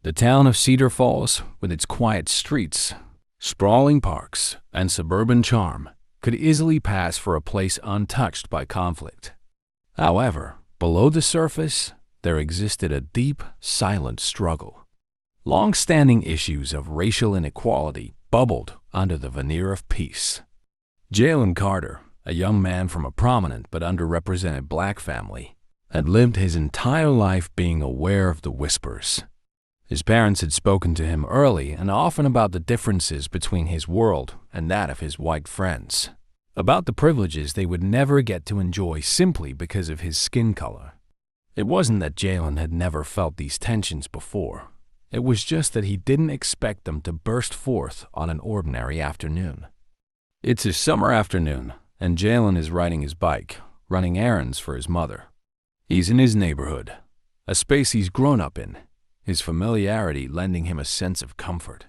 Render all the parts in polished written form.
The town of Cedar Falls, with its quiet streets, sprawling parks, and suburban charm, could easily pass for a place untouched by conflict. However, below the surface, there existed a deep, silent struggle. Long-standing issues of racial inequality bubbled under the veneer of peace. Jalen Carter, a young man from a prominent but underrepresented black family, had lived his entire life being aware of the whispers. His parents had spoken to him early and often about the differences between his world and that of his white friends, about the privileges they would never get to enjoy simply because of his skin color. It wasn't that Jalen had never felt these tensions before. It was just that he didn't expect them to burst forth on an ordinary afternoon. It's a summer afternoon, and Jalen is riding his bike, running errands for his mother. He's in his neighborhood, a space he's grown up in, his familiarity lending him a sense of comfort.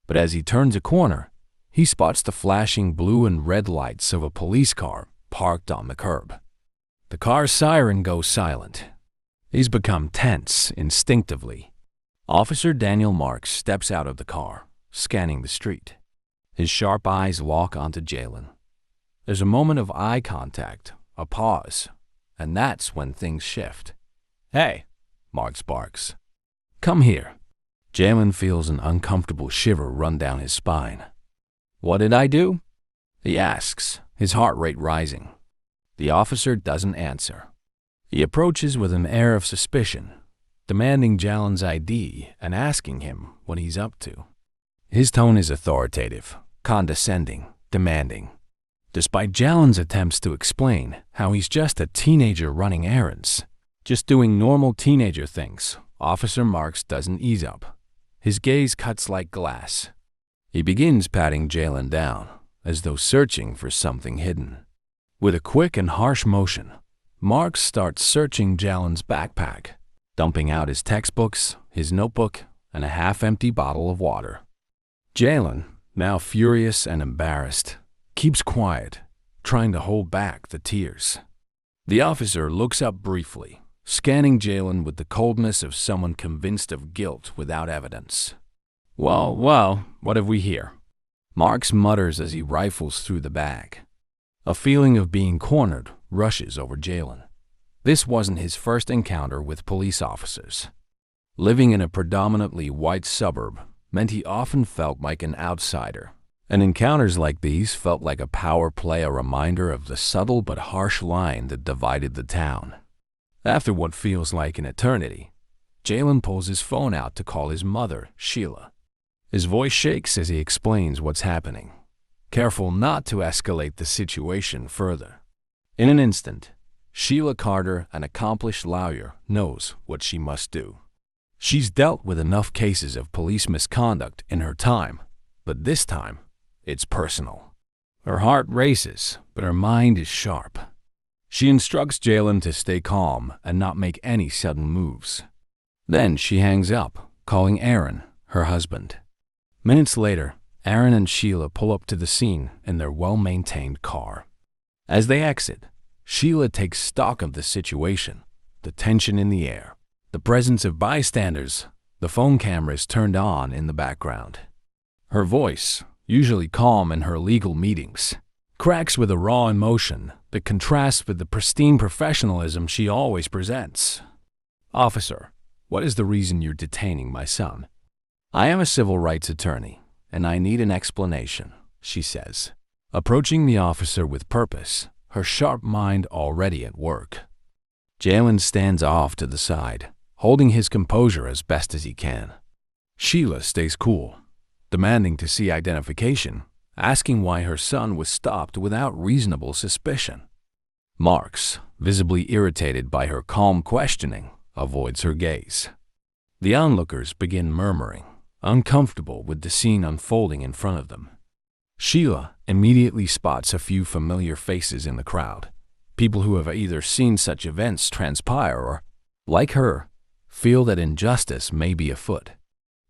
But as he turns a corner, he spots the flashing blue and red lights of a police car parked on the curb. The car's siren goes silent. He's become tense instinctively. Officer Daniel Marks steps out of the car, scanning the street. His sharp eyes lock onto Jalen. There's a moment of eye contact, a pause, and that's when things shift. "Hey," Marks barks. "Come here." Jalen feels an uncomfortable shiver run down his spine. "What did I do?" he asks, his heart rate rising. The officer doesn't answer. He approaches with an air of suspicion, demanding Jalen's ID and asking him what he's up to. His tone is authoritative, condescending, demanding. Despite Jalen's attempts to explain how he's just a teenager running errands, just doing normal teenager things, Officer Marks doesn't ease up. His gaze cuts like glass. He begins patting Jalen down, as though searching for something hidden. With a quick and harsh motion, Marks starts searching Jalen's backpack, dumping out his textbooks, his notebook, and a half-empty bottle of water. Jalen, now furious and embarrassed, keeps quiet, trying to hold back the tears. The officer looks up briefly, scanning Jalen with the coldness of someone convinced of guilt without evidence. Well, what have we here?" Marks mutters as he rifles through the bag. A feeling of being cornered rushes over Jalen. This wasn't his first encounter with police officers. Living in a predominantly white suburb meant he often felt like an outsider, and encounters like these felt like a power play, a reminder of the subtle but harsh line that divided the town. After what feels like an eternity, Jalen pulls his phone out to call his mother, Sheila. His voice shakes as he explains what's happening, careful not to escalate the situation further. In an instant, Sheila Carter, an accomplished lawyer, knows what she must do. She's dealt with enough cases of police misconduct in her time, but this time, it's personal. Her heart races, but her mind is sharp. She instructs Jalen to stay calm and not make any sudden moves. Then she hangs up, calling Aaron, her husband. Minutes later, Aaron and Sheila pull up to the scene in their well-maintained car. As they exit, Sheila takes stock of the situation, the tension in the air, the presence of bystanders, the phone cameras turned on in the background. Her voice, usually calm in her legal meetings, cracks with a raw emotion that contrasts with the pristine professionalism she always presents. "Officer, what is the reason you're detaining my son?" "I am a civil rights attorney, and I need an explanation," she says, approaching the officer with purpose, her sharp mind already at work. Jalen stands off to the side, holding his composure as best as he can. Sheila stays cool, demanding to see identification, asking why her son was stopped without reasonable suspicion. Marks, visibly irritated by her calm questioning, avoids her gaze. The onlookers begin murmuring, uncomfortable with the scene unfolding in front of them. Sheila immediately spots a few familiar faces in the crowd, people who have either seen such events transpire or, like her, feel that injustice may be afoot.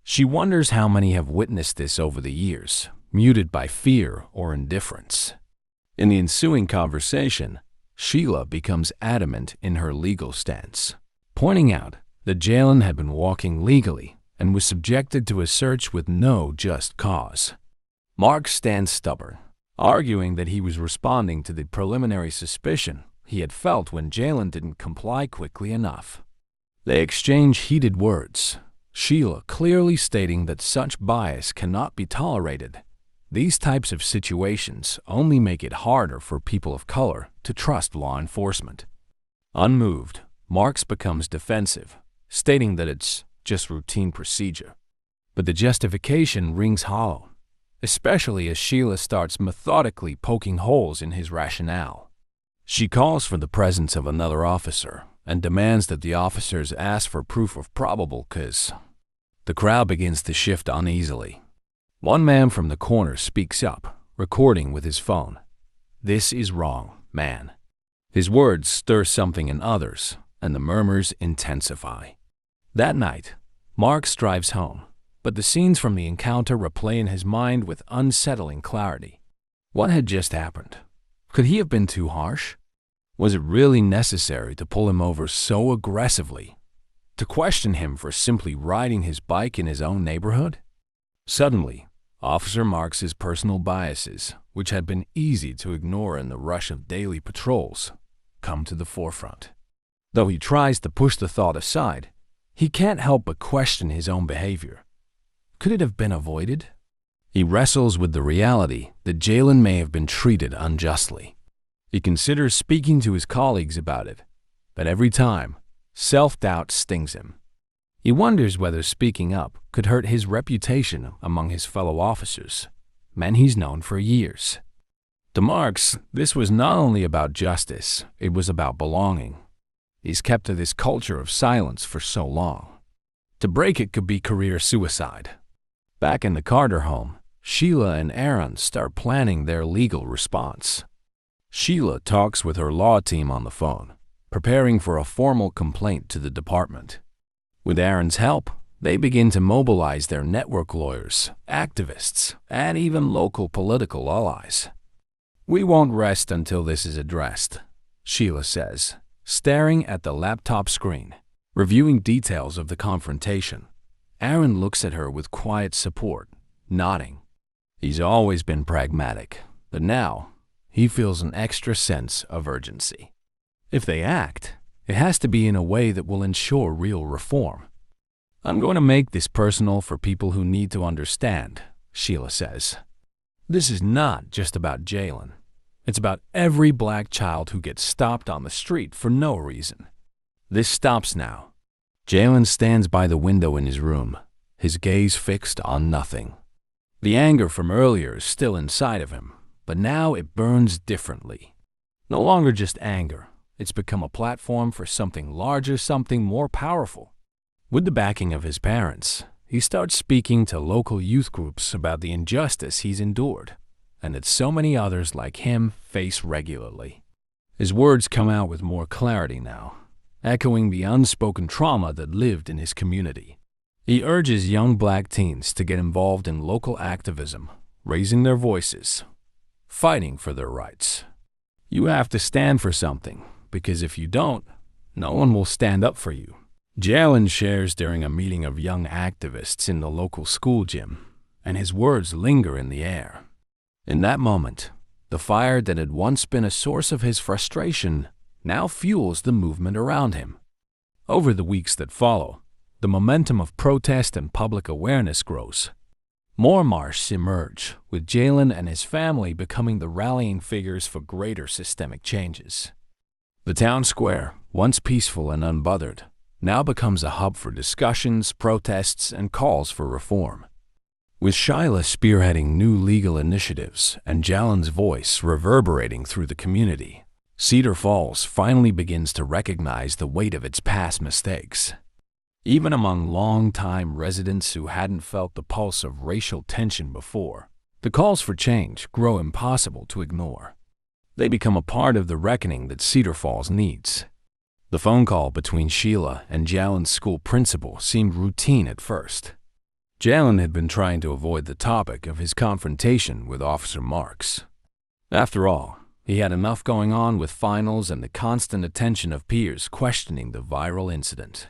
She wonders how many have witnessed this over the years, muted by fear or indifference. In the ensuing conversation, Sheila becomes adamant in her legal stance, pointing out that Jalen had been walking legally and was subjected to a search with no just cause. Mark stands stubborn, arguing that he was responding to the preliminary suspicion he had felt when Jalen didn't comply quickly enough. They exchange heated words, Sheila clearly stating that such bias cannot be tolerated. These types of situations only make it harder for people of color to trust law enforcement. Unmoved, Marks becomes defensive, stating that it's just routine procedure. But the justification rings hollow, especially as Sheila starts methodically poking holes in his rationale. She calls for the presence of another officer and demands that the officers ask for proof of probable cause. The crowd begins to shift uneasily. One man from the corner speaks up, recording with his phone. "This is wrong, man." His words stir something in others, and the murmurs intensify. That night, Marks drives home, but the scenes from the encounter replay in his mind with unsettling clarity. What had just happened? Could he have been too harsh? Was it really necessary to pull him over so aggressively? To question him for simply riding his bike in his own neighborhood? Suddenly, Officer Marks's personal biases, which had been easy to ignore in the rush of daily patrols, come to the forefront. Though he tries to push the thought aside, he can't help but question his own behavior. Could it have been avoided? He wrestles with the reality that Jalen may have been treated unjustly. He considers speaking to his colleagues about it, but every time, self-doubt stings him. He wonders whether speaking up could hurt his reputation among his fellow officers, men he's known for years. To Marks, this was not only about justice, it was about belonging. He's kept to this culture of silence for so long. To break it could be career suicide. Back in the Carter home, Sheila and Aaron start planning their legal response. Sheila talks with her law team on the phone, preparing for a formal complaint to the department. With Aaron's help, they begin to mobilize their network lawyers, activists, and even local political allies. "We won't rest until this is addressed," Sheila says, staring at the laptop screen, reviewing details of the confrontation. Aaron looks at her with quiet support, nodding. He's always been pragmatic, but now he feels an extra sense of urgency. If they act, it has to be in a way that will ensure real reform. "I'm going to make this personal for people who need to understand," Sheila says. "This is not just about Jalen. It's about every black child who gets stopped on the street for no reason. This stops now." Jalen stands by the window in his room, his gaze fixed on nothing. The anger from earlier is still inside of him, but now it burns differently. No longer just anger, it's become a platform for something larger, something more powerful. With the backing of his parents, he starts speaking to local youth groups about the injustice he's endured, and that so many others like him face regularly. His words come out with more clarity now, echoing the unspoken trauma that lived in his community. He urges young black teens to get involved in local activism, raising their voices, fighting for their rights. "You have to stand for something, because if you don't, no one will stand up for you," Jalen shares during a meeting of young activists in the local school gym, and his words linger in the air. In that moment, the fire that had once been a source of his frustration now fuels the movement around him. Over the weeks that follow, the momentum of protest and public awareness grows. More marches emerge, with Jalen and his family becoming the rallying figures for greater systemic changes. The town square, once peaceful and unbothered, now becomes a hub for discussions, protests, and calls for reform. With Sheila spearheading new legal initiatives and Jalen's voice reverberating through the community, Cedar Falls finally begins to recognize the weight of its past mistakes. Even among long-time residents who hadn't felt the pulse of racial tension before, the calls for change grow impossible to ignore. They become a part of the reckoning that Cedar Falls needs. The phone call between Sheila and Jalen's school principal seemed routine at first. Jalen had been trying to avoid the topic of his confrontation with Officer Marks. After all, he had enough going on with finals and the constant attention of peers questioning the viral incident.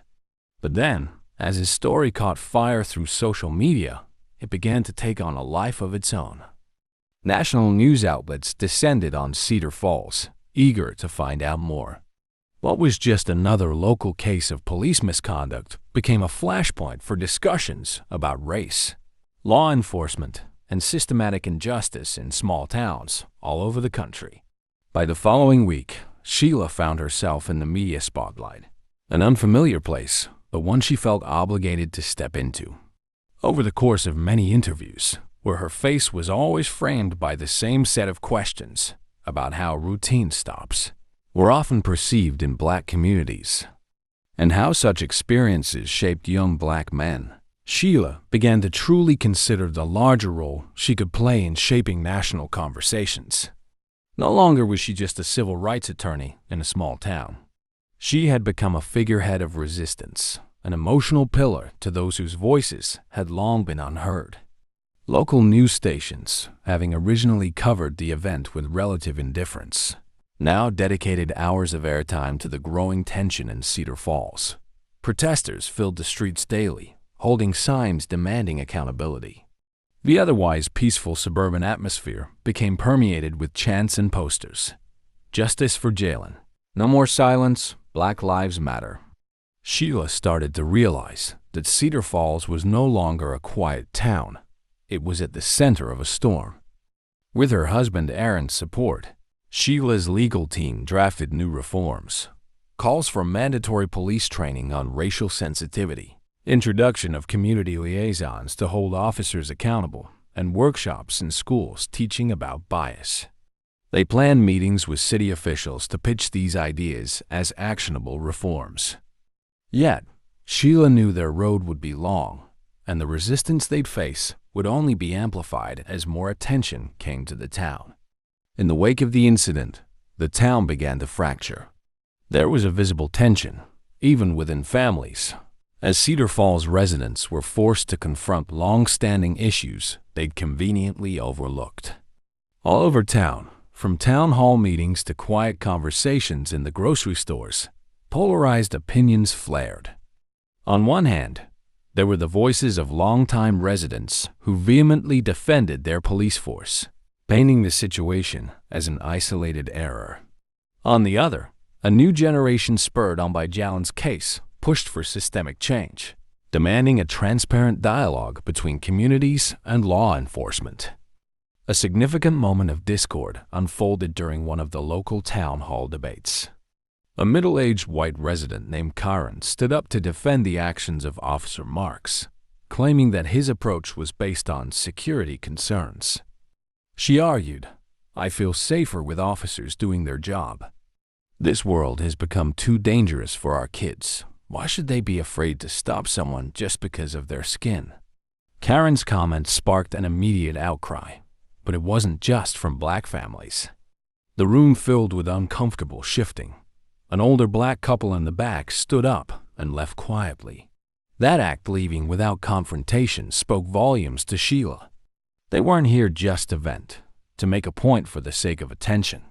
But then, As his story caught fire through social media, it began to take on a life of its own. National news outlets descended on Cedar Falls, eager to find out more. What was just another local case of police misconduct became a flashpoint for discussions about race, law enforcement, and systematic injustice in small towns all over the country. By the following week, Sheila found herself in the media spotlight, an unfamiliar place, but one she felt obligated to step into. Over the course of many interviews, where her face was always framed by the same set of questions about how routine stops were often perceived in Black communities, and how such experiences shaped young Black men, Sheila began to truly consider the larger role she could play in shaping national conversations. No longer was she just a civil rights attorney in a small town. She had become a figurehead of resistance, an emotional pillar to those whose voices had long been unheard. Local news stations, having originally covered the event with relative indifference, now dedicated hours of airtime to the growing tension in Cedar Falls. Protesters filled the streets daily, holding signs demanding accountability. The otherwise peaceful suburban atmosphere became permeated with chants and posters. Justice for Jalen. No more silence. Black Lives Matter. Sheila started to realize that Cedar Falls was no longer a quiet town. It was at the center of a storm. With her husband Aaron's support, Sheila's legal team drafted new reforms, calls for mandatory police training on racial sensitivity, introduction of community liaisons to hold officers accountable, and workshops in schools teaching about bias. They planned meetings with city officials to pitch these ideas as actionable reforms. Yet, Sheila knew their road would be long, and the resistance they'd face would only be amplified as more attention came to the town. In the wake of the incident, the town began to fracture. There was a visible tension, even within families, as Cedar Falls residents were forced to confront long-standing issues they'd conveniently overlooked. All over town, from town hall meetings to quiet conversations in the grocery stores, polarized opinions flared. On one hand, there were the voices of longtime residents who vehemently defended their police force, painting the situation as an isolated error. On the other, a new generation spurred on by Jalen's case pushed for systemic change, demanding a transparent dialogue between communities and law enforcement. A significant moment of discord unfolded during one of the local town hall debates. A middle-aged white resident named Karen stood up to defend the actions of Officer Marks, claiming that his approach was based on security concerns. She argued, "I feel safer with officers doing their job. This world has become too dangerous for our kids. Why should they be afraid to stop someone just because of their skin?" Karen's comments sparked an immediate outcry, but it wasn't just from Black families. The room filled with uncomfortable shifting. An older Black couple in the back stood up and left quietly. That act, leaving without confrontation, spoke volumes to Sheila. They weren't here just to vent, to make a point for the sake of attention.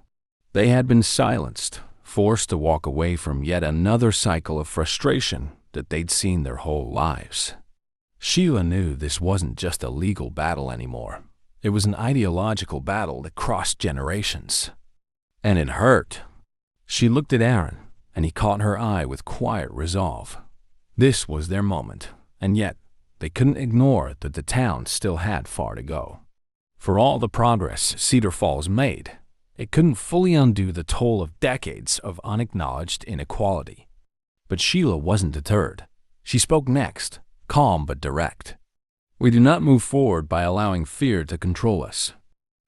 They had been silenced, forced to walk away from yet another cycle of frustration that they'd seen their whole lives. Sheila knew this wasn't just a legal battle anymore. It was an ideological battle that crossed generations. And it hurt. She looked at Aaron, and he caught her eye with quiet resolve. This was their moment, and yet they couldn't ignore that the town still had far to go. For all the progress Cedar Falls made, it couldn't fully undo the toll of decades of unacknowledged inequality. But Sheila wasn't deterred. She spoke next, calm but direct. "We do not move forward by allowing fear to control us.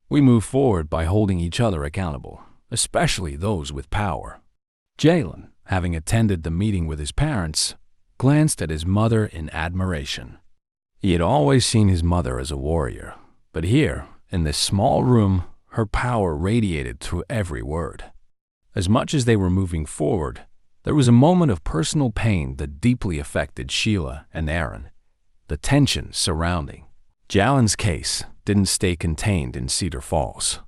We move forward by holding each other accountable, especially those with power." Jalen, having attended the meeting with his parents, glanced at his mother in admiration. He had always seen his mother as a warrior, but here, in this small room, her power radiated through every word. As much as they were moving forward, there was a moment of personal pain that deeply affected Sheila and Aaron. The tension surrounding Jalen's case didn't stay contained in Cedar Falls.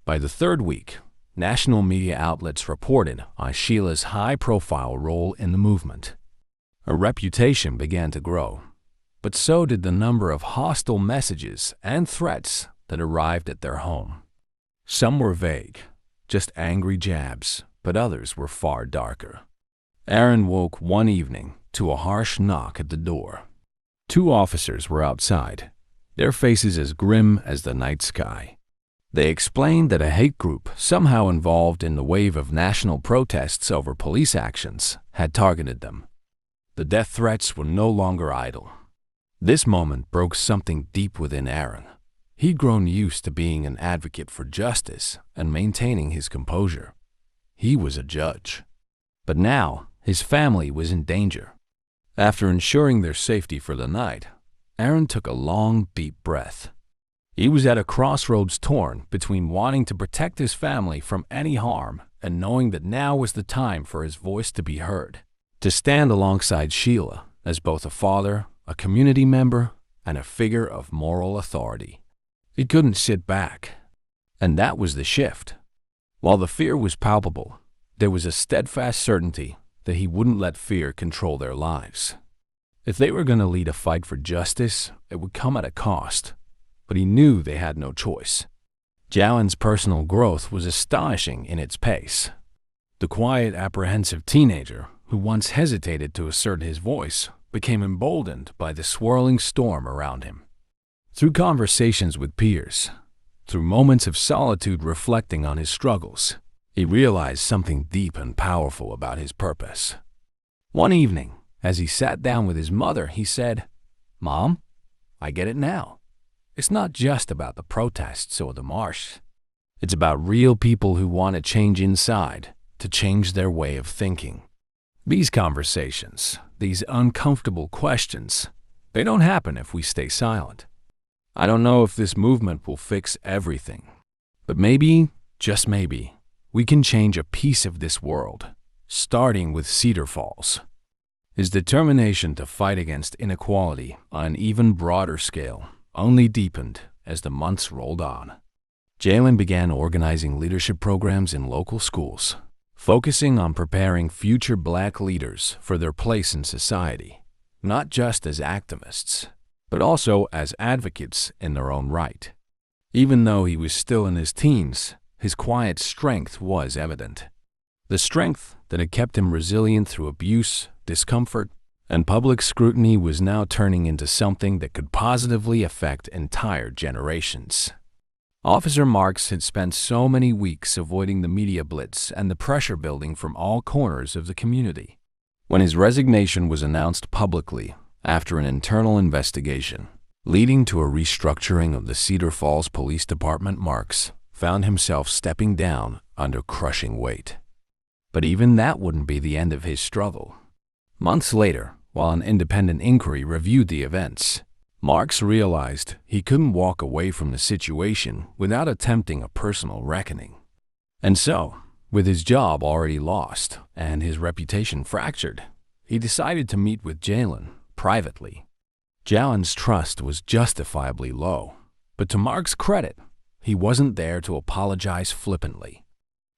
By the third week, national media outlets reported on Sheila's high-profile role in the movement. A reputation began to grow, but so did the number of hostile messages and threats that arrived at their home. Some were vague, just angry jabs, but others were far darker. Aaron woke one evening to a harsh knock at the door. Two officers were outside, their faces as grim as the night sky. They explained that a hate group somehow involved in the wave of national protests over police actions had targeted them. The death threats were no longer idle. This moment broke something deep within Aaron. He'd grown used to being an advocate for justice and maintaining his composure. He was a judge. But now, his family was in danger. After ensuring their safety for the night, Aaron took a long, deep breath. He was at a crossroads torn between wanting to protect his family from any harm and knowing that now was the time for his voice to be heard, to stand alongside Sheila as both a father, a community member, and a figure of moral authority. He couldn't sit back. And that was the shift. While the fear was palpable, there was a steadfast certainty that he wouldn't let fear control their lives. If they were going to lead a fight for justice, it would come at a cost. But he knew they had no choice. Jalen's personal growth was astonishing in its pace. The quiet, apprehensive teenager who once hesitated to assert his voice became emboldened by the swirling storm around him. Through conversations with peers, through moments of solitude reflecting on his struggles, he realized something deep and powerful about his purpose. One evening, as he sat down with his mother, he said, "Mom, I get it now. It's not just about the protests or the march. It's about real people who want to change inside, to change their way of thinking." These conversations, these uncomfortable questions, they don't happen if we stay silent. I don't know if this movement will fix everything, but maybe, just maybe, we can change a piece of this world, starting with Cedar Falls. His determination to fight against inequality on an even broader scale only deepened as the months rolled on. Jalen began organizing leadership programs in local schools, focusing on preparing future Black leaders for their place in society, not just as activists, but also as advocates in their own right. Even though he was still in his teens, his quiet strength was evident. The strength that had kept him resilient through abuse, discomfort, and public scrutiny was now turning into something that could positively affect entire generations. Officer Marks had spent so many weeks avoiding the media blitz and the pressure building from all corners of the community. When his resignation was announced publicly after an internal investigation, leading to a restructuring of the Cedar Falls Police Department, Marks found himself stepping down under crushing weight. But even that wouldn't be the end of his struggle. Months later, while an independent inquiry reviewed the events, Marks realized he couldn't walk away from the situation without attempting a personal reckoning. And so, with his job already lost and his reputation fractured, he decided to meet with Jalen privately. Jalen's trust was justifiably low, but to Mark's credit, he wasn't there to apologize flippantly.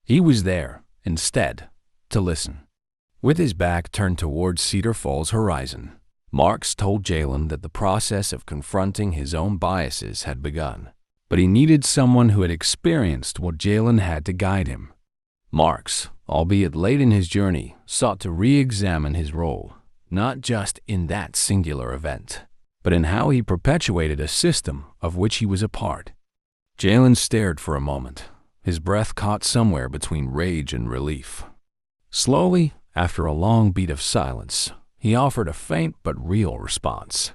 He was there, instead, to listen. With his back turned towards Cedar Falls' horizon, Marks told Jalen that the process of confronting his own biases had begun, but he needed someone who had experienced what Jalen had to guide him. Marks, albeit late in his journey, sought to re-examine his role, not just in that singular event, but in how he perpetuated a system of which he was a part. Jalen stared for a moment, his breath caught somewhere between rage and relief. Slowly, after a long beat of silence, he offered a faint but real response.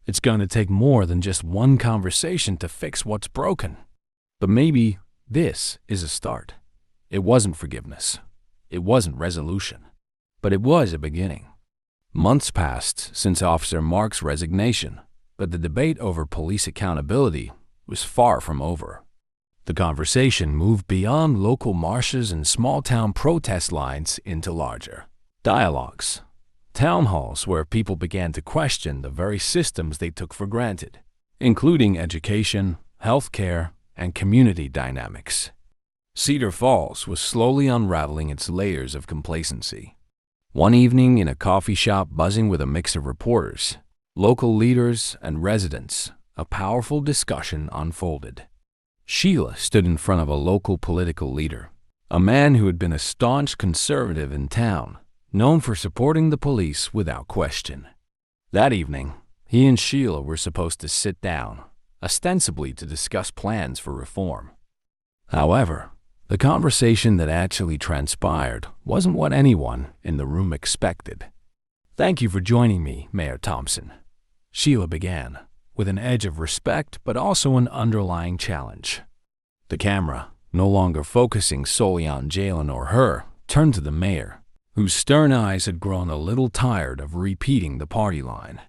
"It's going to take more than just one conversation to fix what's broken. But maybe this is a start." It wasn't forgiveness. It wasn't resolution. But it was a beginning. Months passed since Officer Marks' resignation, but the debate over police accountability was far from over. The conversation moved beyond local marches and small-town protest lines into larger dialogues. Town halls where people began to question the very systems they took for granted, including education, healthcare, and community dynamics. Cedar Falls was slowly unraveling its layers of complacency. One evening in a coffee shop buzzing with a mix of reporters, local leaders, and residents, a powerful discussion unfolded. Sheila stood in front of a local political leader, a man who had been a staunch conservative in town, known for supporting the police without question. That evening, he and Sheila were supposed to sit down, ostensibly to discuss plans for reform. However, the conversation that actually transpired wasn't what anyone in the room expected. "Thank you for joining me, Mayor Thompson," Sheila began, with an edge of respect but also an underlying challenge. The camera, no longer focusing solely on Jalen or her, turned to the mayor, whose stern eyes had grown a little tired of repeating the party line.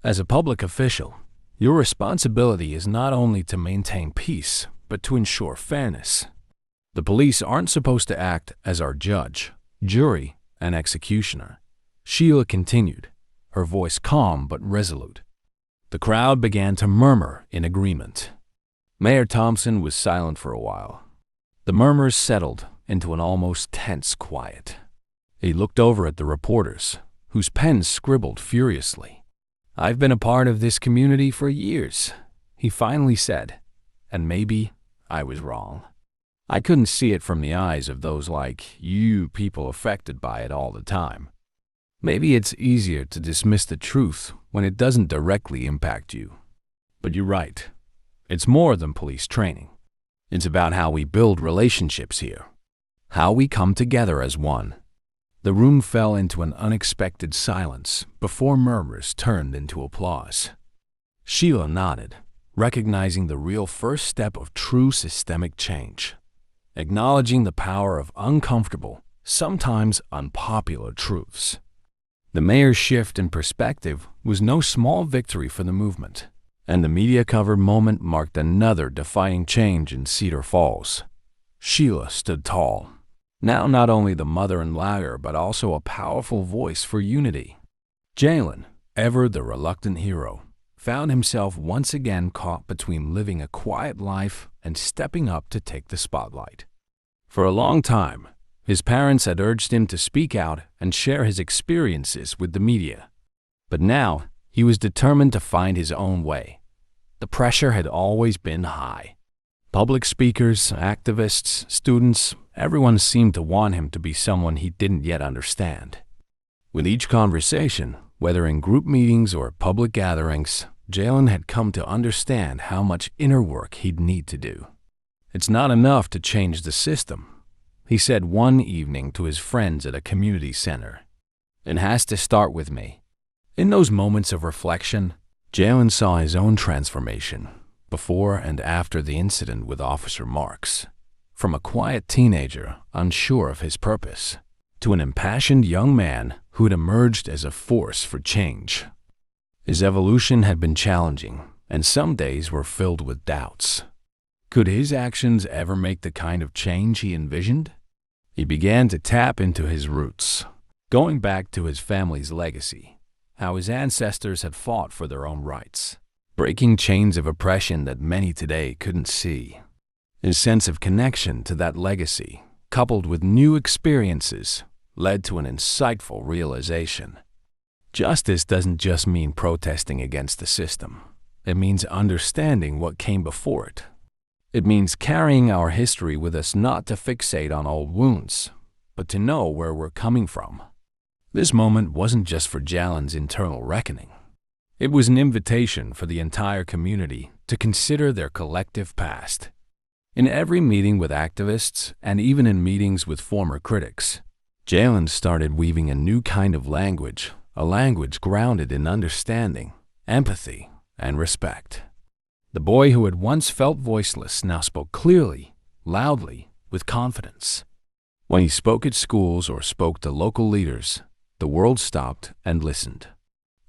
"As a public official, your responsibility is not only to maintain peace, but to ensure fairness. The police aren't supposed to act as our judge, jury, and executioner," Sheila continued, her voice calm but resolute. The crowd began to murmur in agreement. Mayor Thompson was silent for a while. The murmurs settled into an almost tense quiet. He looked over at the reporters, whose pens scribbled furiously. "I've been a part of this community for years," he finally said, "and maybe I was wrong. I couldn't see it from the eyes of those like you people affected by it all the time. Maybe it's easier to dismiss the truth when it doesn't directly impact you. But you're right. It's more than police training. It's about how we build relationships here, how we come together as one." The room fell into an unexpected silence before murmurs turned into applause. Sheila nodded, recognizing the real first step of true systemic change, acknowledging the power of uncomfortable, sometimes unpopular truths. The mayor's shift in perspective was no small victory for the movement, and the media-covered moment marked another defining change in Cedar Falls. Sheila stood tall, now not only the mother and lawyer but also a powerful voice for unity. Jalen, ever the reluctant hero, found himself once again caught between living a quiet life and stepping up to take the spotlight. For a long time, his parents had urged him to speak out and share his experiences with the media. But now, he was determined to find his own way. The pressure had always been high. Public speakers, activists, students, everyone seemed to want him to be someone he didn't yet understand. With each conversation, whether in group meetings or public gatherings, Jalen had come to understand how much inner work he'd need to do. "It's not enough to change the system," he said one evening to his friends at a community center. "It has to start with me." In those moments of reflection, Jalen saw his own transformation, before and after the incident with Officer Marks. From a quiet teenager unsure of his purpose, to an impassioned young man who had emerged as a force for change. His evolution had been challenging, and some days were filled with doubts. Could his actions ever make the kind of change he envisioned? He began to tap into his roots, going back to his family's legacy, how his ancestors had fought for their own rights, breaking chains of oppression that many today couldn't see. His sense of connection to that legacy, coupled with new experiences, led to an insightful realization. Justice doesn't just mean protesting against the system. It means understanding what came before it. It means carrying our history with us, not to fixate on old wounds, but to know where we're coming from. This moment wasn't just for Jalen's internal reckoning. It was an invitation for the entire community to consider their collective past. In every meeting with activists, and even in meetings with former critics, Jalen started weaving a new kind of language, a language grounded in understanding, empathy, and respect. The boy who had once felt voiceless now spoke clearly, loudly, with confidence. When he spoke at schools or spoke to local leaders, the world stopped and listened.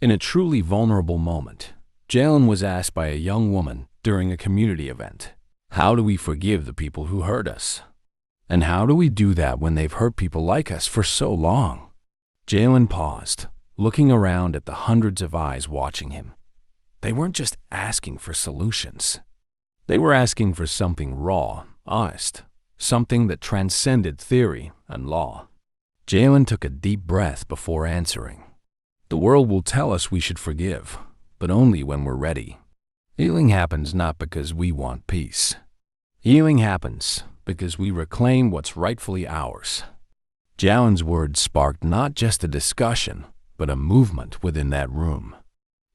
In a truly vulnerable moment, Jalen was asked by a young woman during a community event, "How do we forgive the people who hurt us? And how do we do that when they've hurt people like us for so long?" Jalen paused, looking around at the hundreds of eyes watching him. They weren't just asking for solutions. They were asking for something raw, honest, something that transcended theory and law. Jalen took a deep breath before answering. The world will tell us we should forgive, but only when we're ready. Healing happens not because we want peace. Healing happens because we reclaim what's rightfully ours. Jalen's words sparked not just a discussion, but a movement within that room.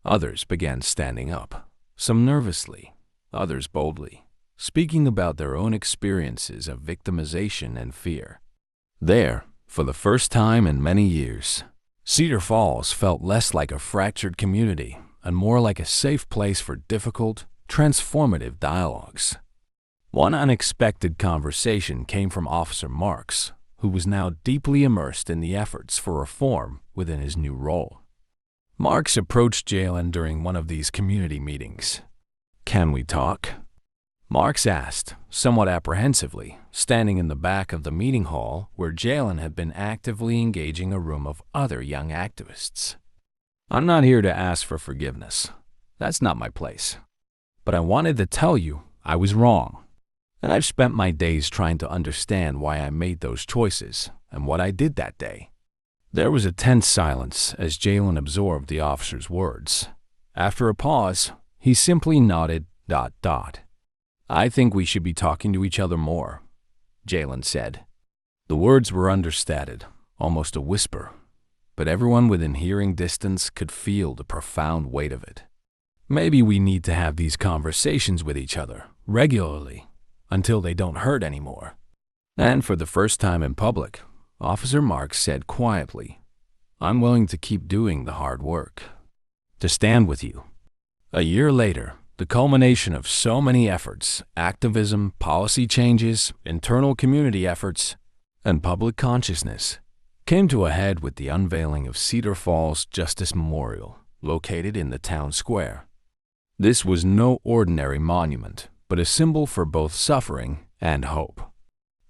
Others began standing up, some nervously, others boldly, speaking about their own experiences of victimization and fear. There, for the first time in many years, Cedar Falls felt less like a fractured community and more like a safe place for difficult, transformative dialogues. One unexpected conversation came from Officer Marks, who was now deeply immersed in the efforts for reform within his new role. Marks approached Jalen during one of these community meetings. "Can we talk?" Marks asked, somewhat apprehensively, standing in the back of the meeting hall where Jalen had been actively engaging a room of other young activists. "I'm not here to ask for forgiveness. That's not my place. But I wanted to tell you I was wrong. And I've spent my days trying to understand why I made those choices and what I did that day." There was a tense silence as Jalen absorbed the officer's words. After a pause, he simply nodded, ... "I think we should be talking to each other more," Jalen said. The words were understated, almost a whisper, but everyone within hearing distance could feel the profound weight of it. "Maybe we need to have these conversations with each other, regularly, until they don't hurt anymore." And for the first time in public, Officer Marks said quietly, "I'm willing to keep doing the hard work, to stand with you." A year later, the culmination of so many efforts, activism, policy changes, internal community efforts, and public consciousness, came to a head with the unveiling of Cedar Falls Justice Memorial, located in the town square. This was no ordinary monument, but a symbol for both suffering and hope.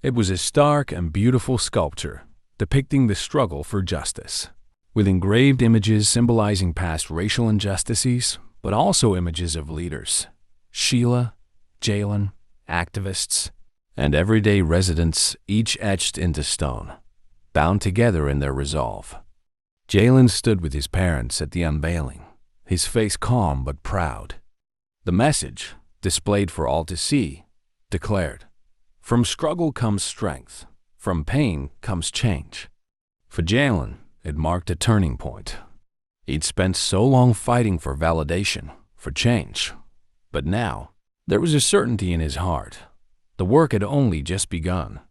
It was a stark and beautiful sculpture depicting the struggle for justice, with engraved images symbolizing past racial injustices, but also images of leaders, Sheila, Jalen, activists, and everyday residents, each etched into stone, bound together in their resolve. Jalen stood with his parents at the unveiling, his face calm but proud. The message, displayed for all to see, declared, "From struggle comes strength, from pain comes change." For Jalen, it marked a turning point. He'd spent so long fighting for validation, for change, but now there was a certainty in his heart. The work had only just begun.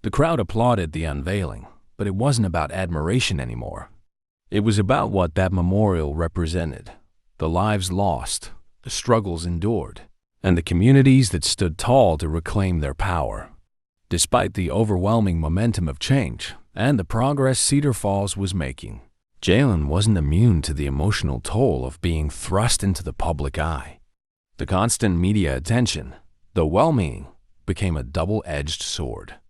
The crowd applauded the unveiling, but it wasn't about admiration anymore. It was about what that memorial represented: the lives lost, the struggles endured, and the communities that stood tall to reclaim their power. Despite the overwhelming momentum of change and the progress Cedar Falls was making, Jalen wasn't immune to the emotional toll of being thrust into the public eye. The constant media attention, though well-meaning, became a double-edged sword.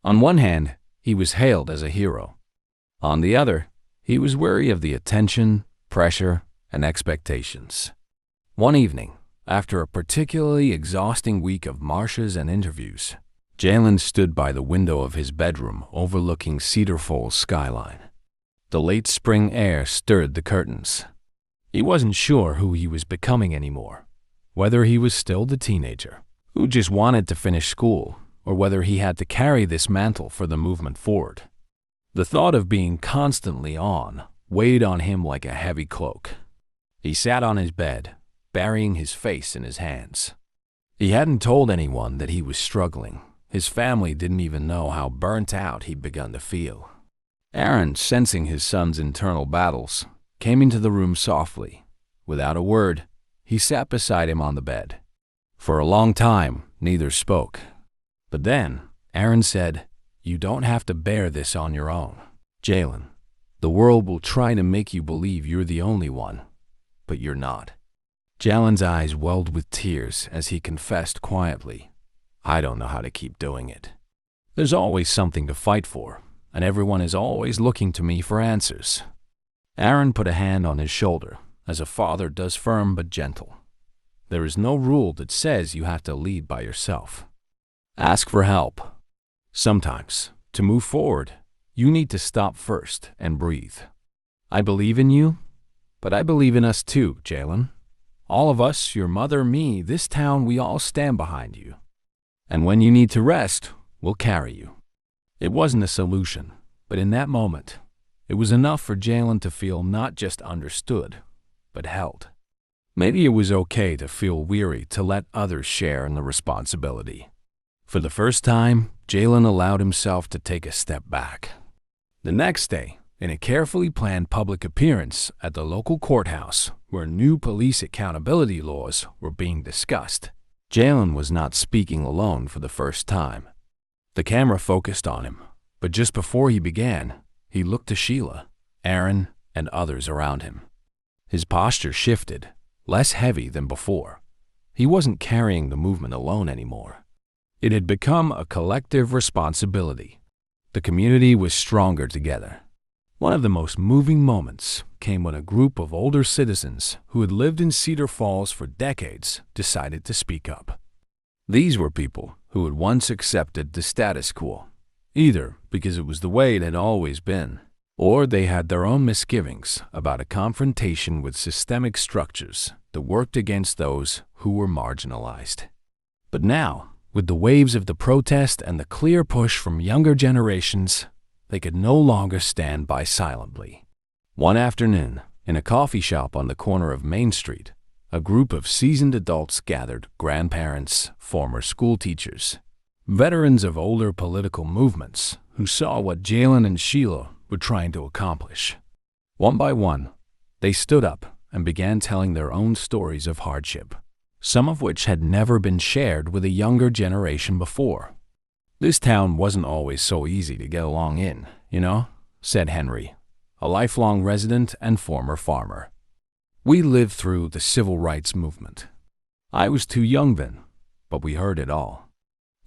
On one hand, he was hailed as a hero. On the other, he was wary of the attention, pressure, and expectations. One evening, after a particularly exhausting week of marches and interviews, Jalen stood by the window of his bedroom overlooking Cedar Falls skyline. The late spring air stirred the curtains. He wasn't sure who he was becoming anymore, whether he was still the teenager who just wanted to finish school, or whether he had to carry this mantle for the movement forward. The thought of being constantly on weighed on him like a heavy cloak. He sat on his bed, burying his face in his hands. He hadn't told anyone that he was struggling. His family didn't even know how burnt out he'd begun to feel. Aaron, sensing his son's internal battles, came into the room softly. Without a word, he sat beside him on the bed. For a long time, neither spoke. But then, Aaron said, "You don't have to bear this on your own, Jalen. The world will try to make you believe you're the only one, but you're not." Jalen's eyes welled with tears as he confessed quietly, "I don't know how to keep doing it. There's always something to fight for, and everyone is always looking to me for answers." Aaron put a hand on his shoulder, as a father does, firm but gentle. There is no rule that says you have to lead by yourself. Ask for help. Sometimes, to move forward, You need to stop first and breathe. I believe in you, but I believe in us too, Jalen. All of us, your mother, me, this town, we all stand behind you. And when you need to rest, we'll carry you." It wasn't a solution, but in that moment, it was enough for Jalen to feel not just understood, but held. Maybe it was okay to feel weary to let others share in the responsibility. For the first time, Jalen allowed himself to take a step back. The next day, in a carefully planned public appearance at the local courthouse where new police accountability laws were being discussed, Jalen was not speaking alone for the first time. The camera focused on him, but just before he began, he looked to Sheila, Aaron, and others around him. His posture shifted, less heavy than before. He wasn't carrying the movement alone anymore. It had become a collective responsibility. The community was stronger together. One of the most moving moments came when a group of older citizens who had lived in Cedar Falls for decades decided to speak up. These were people who had once accepted the status quo, either because it was the way it had always been, or they had their own misgivings about a confrontation with systemic structures that worked against those who were marginalized. But now, with the waves of the protest and the clear push from younger generations, they could no longer stand by silently. One afternoon, in a coffee shop on the corner of Main Street, a group of seasoned adults gathered: grandparents, former school teachers, veterans of older political movements who saw what Jalen and Sheila were trying to accomplish. One by one, they stood up and began telling their own stories of hardship, some of which had never been shared with a younger generation before. "This town wasn't always so easy to get along in, said Henry, a lifelong resident and former farmer. "We lived through the civil rights movement. I was too young then, but we heard it all.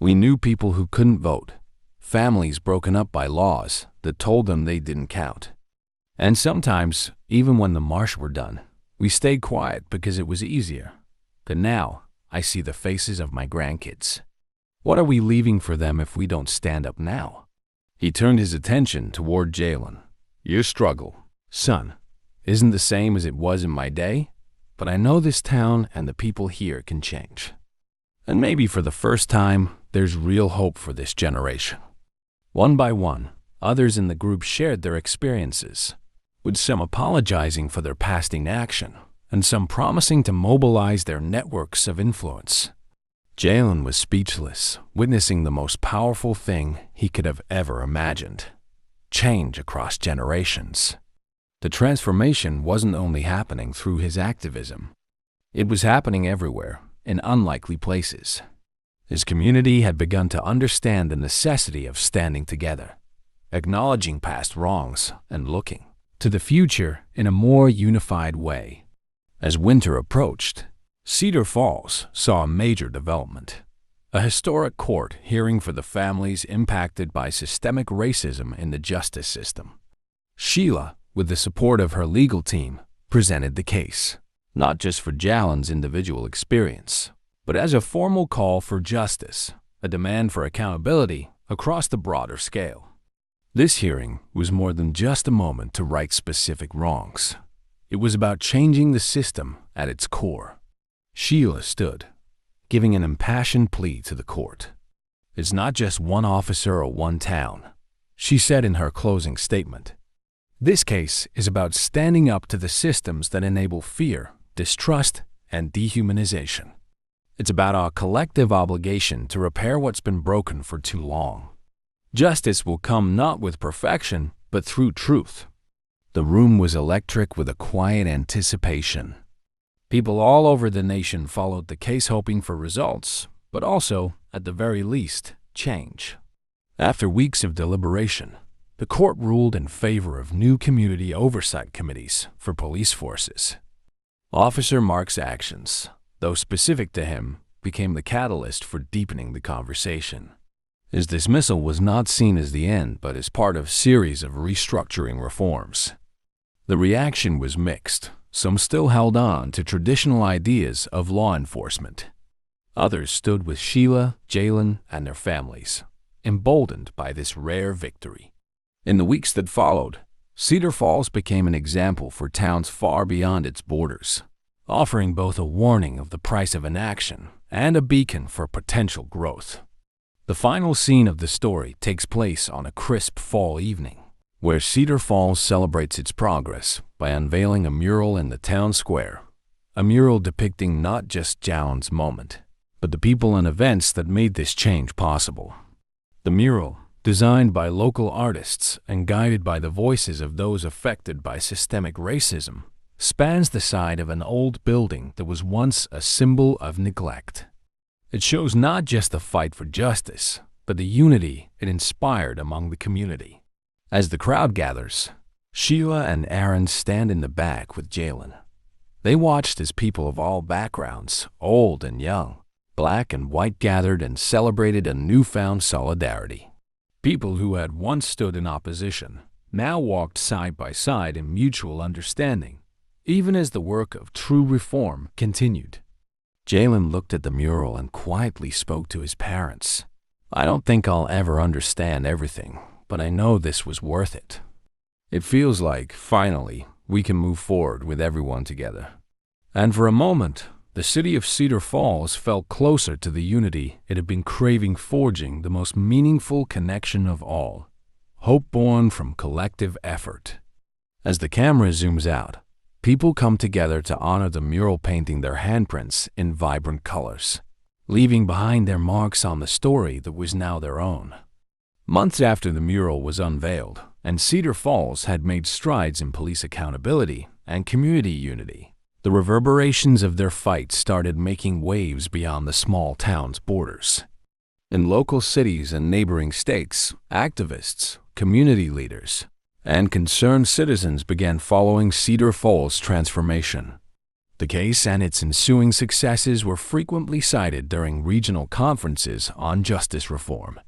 We knew people who couldn't vote, families broken up by laws that told them they didn't count. And sometimes, even when the march were done, we stayed quiet because it was easier. But now, I see the faces of my grandkids. What are we leaving for them if we don't stand up now?" He turned his attention toward Jalen. "Your struggle, son, isn't the same as it was in my day, but I know this town and the people here can change. And maybe for the first time, there's real hope for this generation." One by one, others in the group shared their experiences, with some apologizing for their past inaction and some promising to mobilize their networks of influence. Jalen was speechless, witnessing the most powerful thing he could have ever imagined: change across generations. The transformation wasn't only happening through his activism. It was happening everywhere, in unlikely places. His community had begun to understand the necessity of standing together, acknowledging past wrongs, and looking to the future in a more unified way. As winter approached, Cedar Falls saw a major development: a historic court hearing for the families impacted by systemic racism in the justice system. Sheila, with the support of her legal team, presented the case, not just for Jalen's individual experience, but as a formal call for justice, a demand for accountability across the broader scale. This hearing was more than just a moment to right specific wrongs. It was about changing the system at its core. Sheila stood, giving an impassioned plea to the court. "It's not just one officer or one town," she said in her closing statement. "This case is about standing up to the systems that enable fear, distrust, and dehumanization. It's about our collective obligation to repair what's been broken for too long. Justice will come not with perfection, but through truth." The room was electric with a quiet anticipation. People all over the nation followed the case hoping for results, but also, at the very least, change. After weeks of deliberation, the court ruled in favor of new community oversight committees for police forces. Officer Mark's actions, though specific to him, became the catalyst for deepening the conversation. His dismissal was not seen as the end, but as part of a series of restructuring reforms. The reaction was mixed. Some still held on to traditional ideas of law enforcement. Others stood with Sheila, Jalen, and their families, emboldened by this rare victory. In the weeks that followed, Cedar Falls became an example for towns far beyond its borders, offering both a warning of the price of inaction and a beacon for potential growth. The final scene of the story takes place on a crisp fall evening, where Cedar Falls celebrates its progress by unveiling a mural in the town square, a mural depicting not just John's moment, but the people and events that made this change possible. The mural, designed by local artists and guided by the voices of those affected by systemic racism, spans the side of an old building that was once a symbol of neglect. It shows not just the fight for justice, but the unity it inspired among the community. As the crowd gathers, Sheila and Aaron stand in the back with Jalen. They watched as people of all backgrounds, old and young, black and white, gathered and celebrated a newfound solidarity. People who had once stood in opposition now walked side by side in mutual understanding, even as the work of true reform continued. Jalen looked at the mural and quietly spoke to his parents. "I don't think I'll ever understand everything, but I know this was worth it. It feels like, finally, we can move forward with everyone together." And for a moment, the city of Cedar Falls felt closer to the unity it had been craving, forging the most meaningful connection of all, hope born from collective effort. As the camera zooms out, people come together to honor the mural, painting their handprints in vibrant colors, leaving behind their marks on the story that was now their own. Months after the mural was unveiled, and Cedar Falls had made strides in police accountability and community unity, the reverberations of their fight started making waves beyond the small town's borders. In local cities and neighboring states, activists, community leaders, and concerned citizens began following Cedar Falls' transformation. The case and its ensuing successes were frequently cited during regional conferences on justice reform.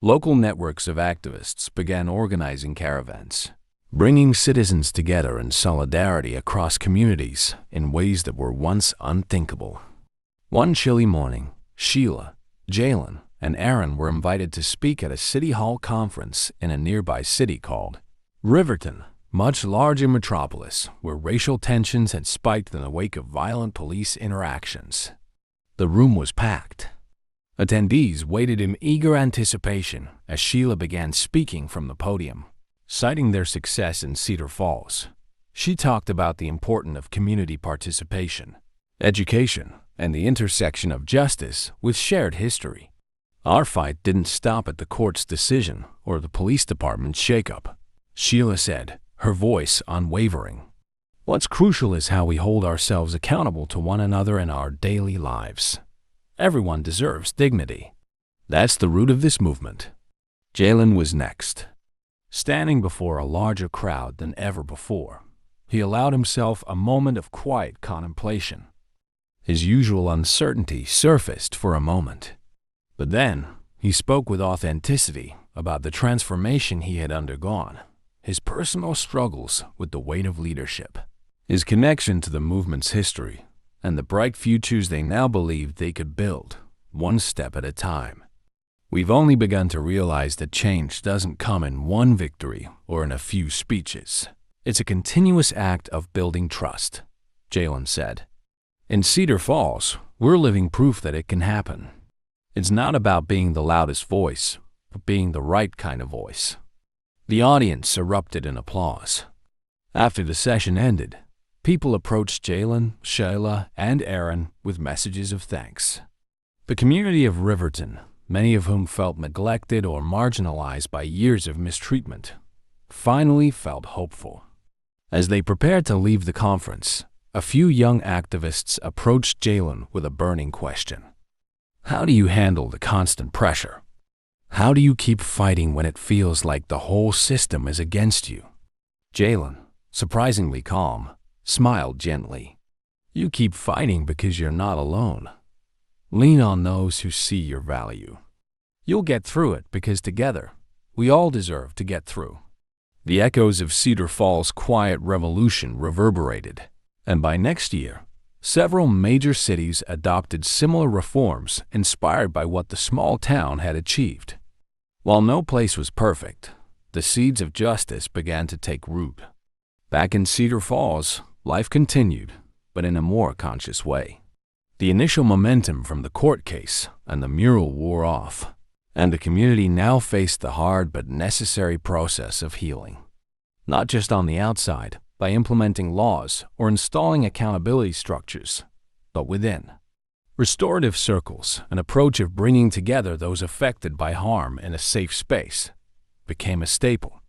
Local networks of activists began organizing caravans, bringing citizens together in solidarity across communities in ways that were once unthinkable. One chilly morning, Sheila, Jalen, and Aaron were invited to speak at a city hall conference in a nearby city called Riverton, much larger metropolis where racial tensions had spiked in the wake of violent police interactions. The room was packed. Attendees waited in eager anticipation as Sheila began speaking from the podium. Citing their success in Cedar Falls, she talked about the importance of community participation, education, and the intersection of justice with shared history. "Our fight didn't stop at the court's decision or the police department's shakeup," Sheila said, her voice unwavering. "What's crucial is how we hold ourselves accountable to one another in our daily lives. Everyone deserves dignity. That's the root of this movement." Jalen was next. Standing before a larger crowd than ever before, he allowed himself a moment of quiet contemplation. His usual uncertainty surfaced for a moment. But then, he spoke with authenticity about the transformation he had undergone, his personal struggles with the weight of leadership, his connection to the movement's history, and the bright futures they now believed they could build, one step at a time. "We've only begun to realize that change doesn't come in one victory or in a few speeches. It's a continuous act of building trust," Jalen said. "In Cedar Falls, we're living proof that it can happen. It's not about being the loudest voice, but being the right kind of voice." The audience erupted in applause. After the session ended, people approached Jalen, Sheila, and Aaron with messages of thanks. The community of Riverton, many of whom felt neglected or marginalized by years of mistreatment, finally felt hopeful. As they prepared to leave the conference, a few young activists approached Jalen with a burning question. "How do you handle the constant pressure? How do you keep fighting when it feels like the whole system is against you?" Jalen, surprisingly calm, smiled gently. "You keep fighting because you're not alone. Lean on those who see your value. You'll get through it because together, we all deserve to get through." The echoes of Cedar Falls' quiet revolution reverberated, and by next year, several major cities adopted similar reforms inspired by what the small town had achieved. While no place was perfect, the seeds of justice began to take root. Back in Cedar Falls, life continued, but in a more conscious way. The initial momentum from the court case and the mural wore off, and the community now faced the hard but necessary process of healing. Not just on the outside, by implementing laws or installing accountability structures, but within. Restorative circles, an approach of bringing together those affected by harm in a safe space, became a staple.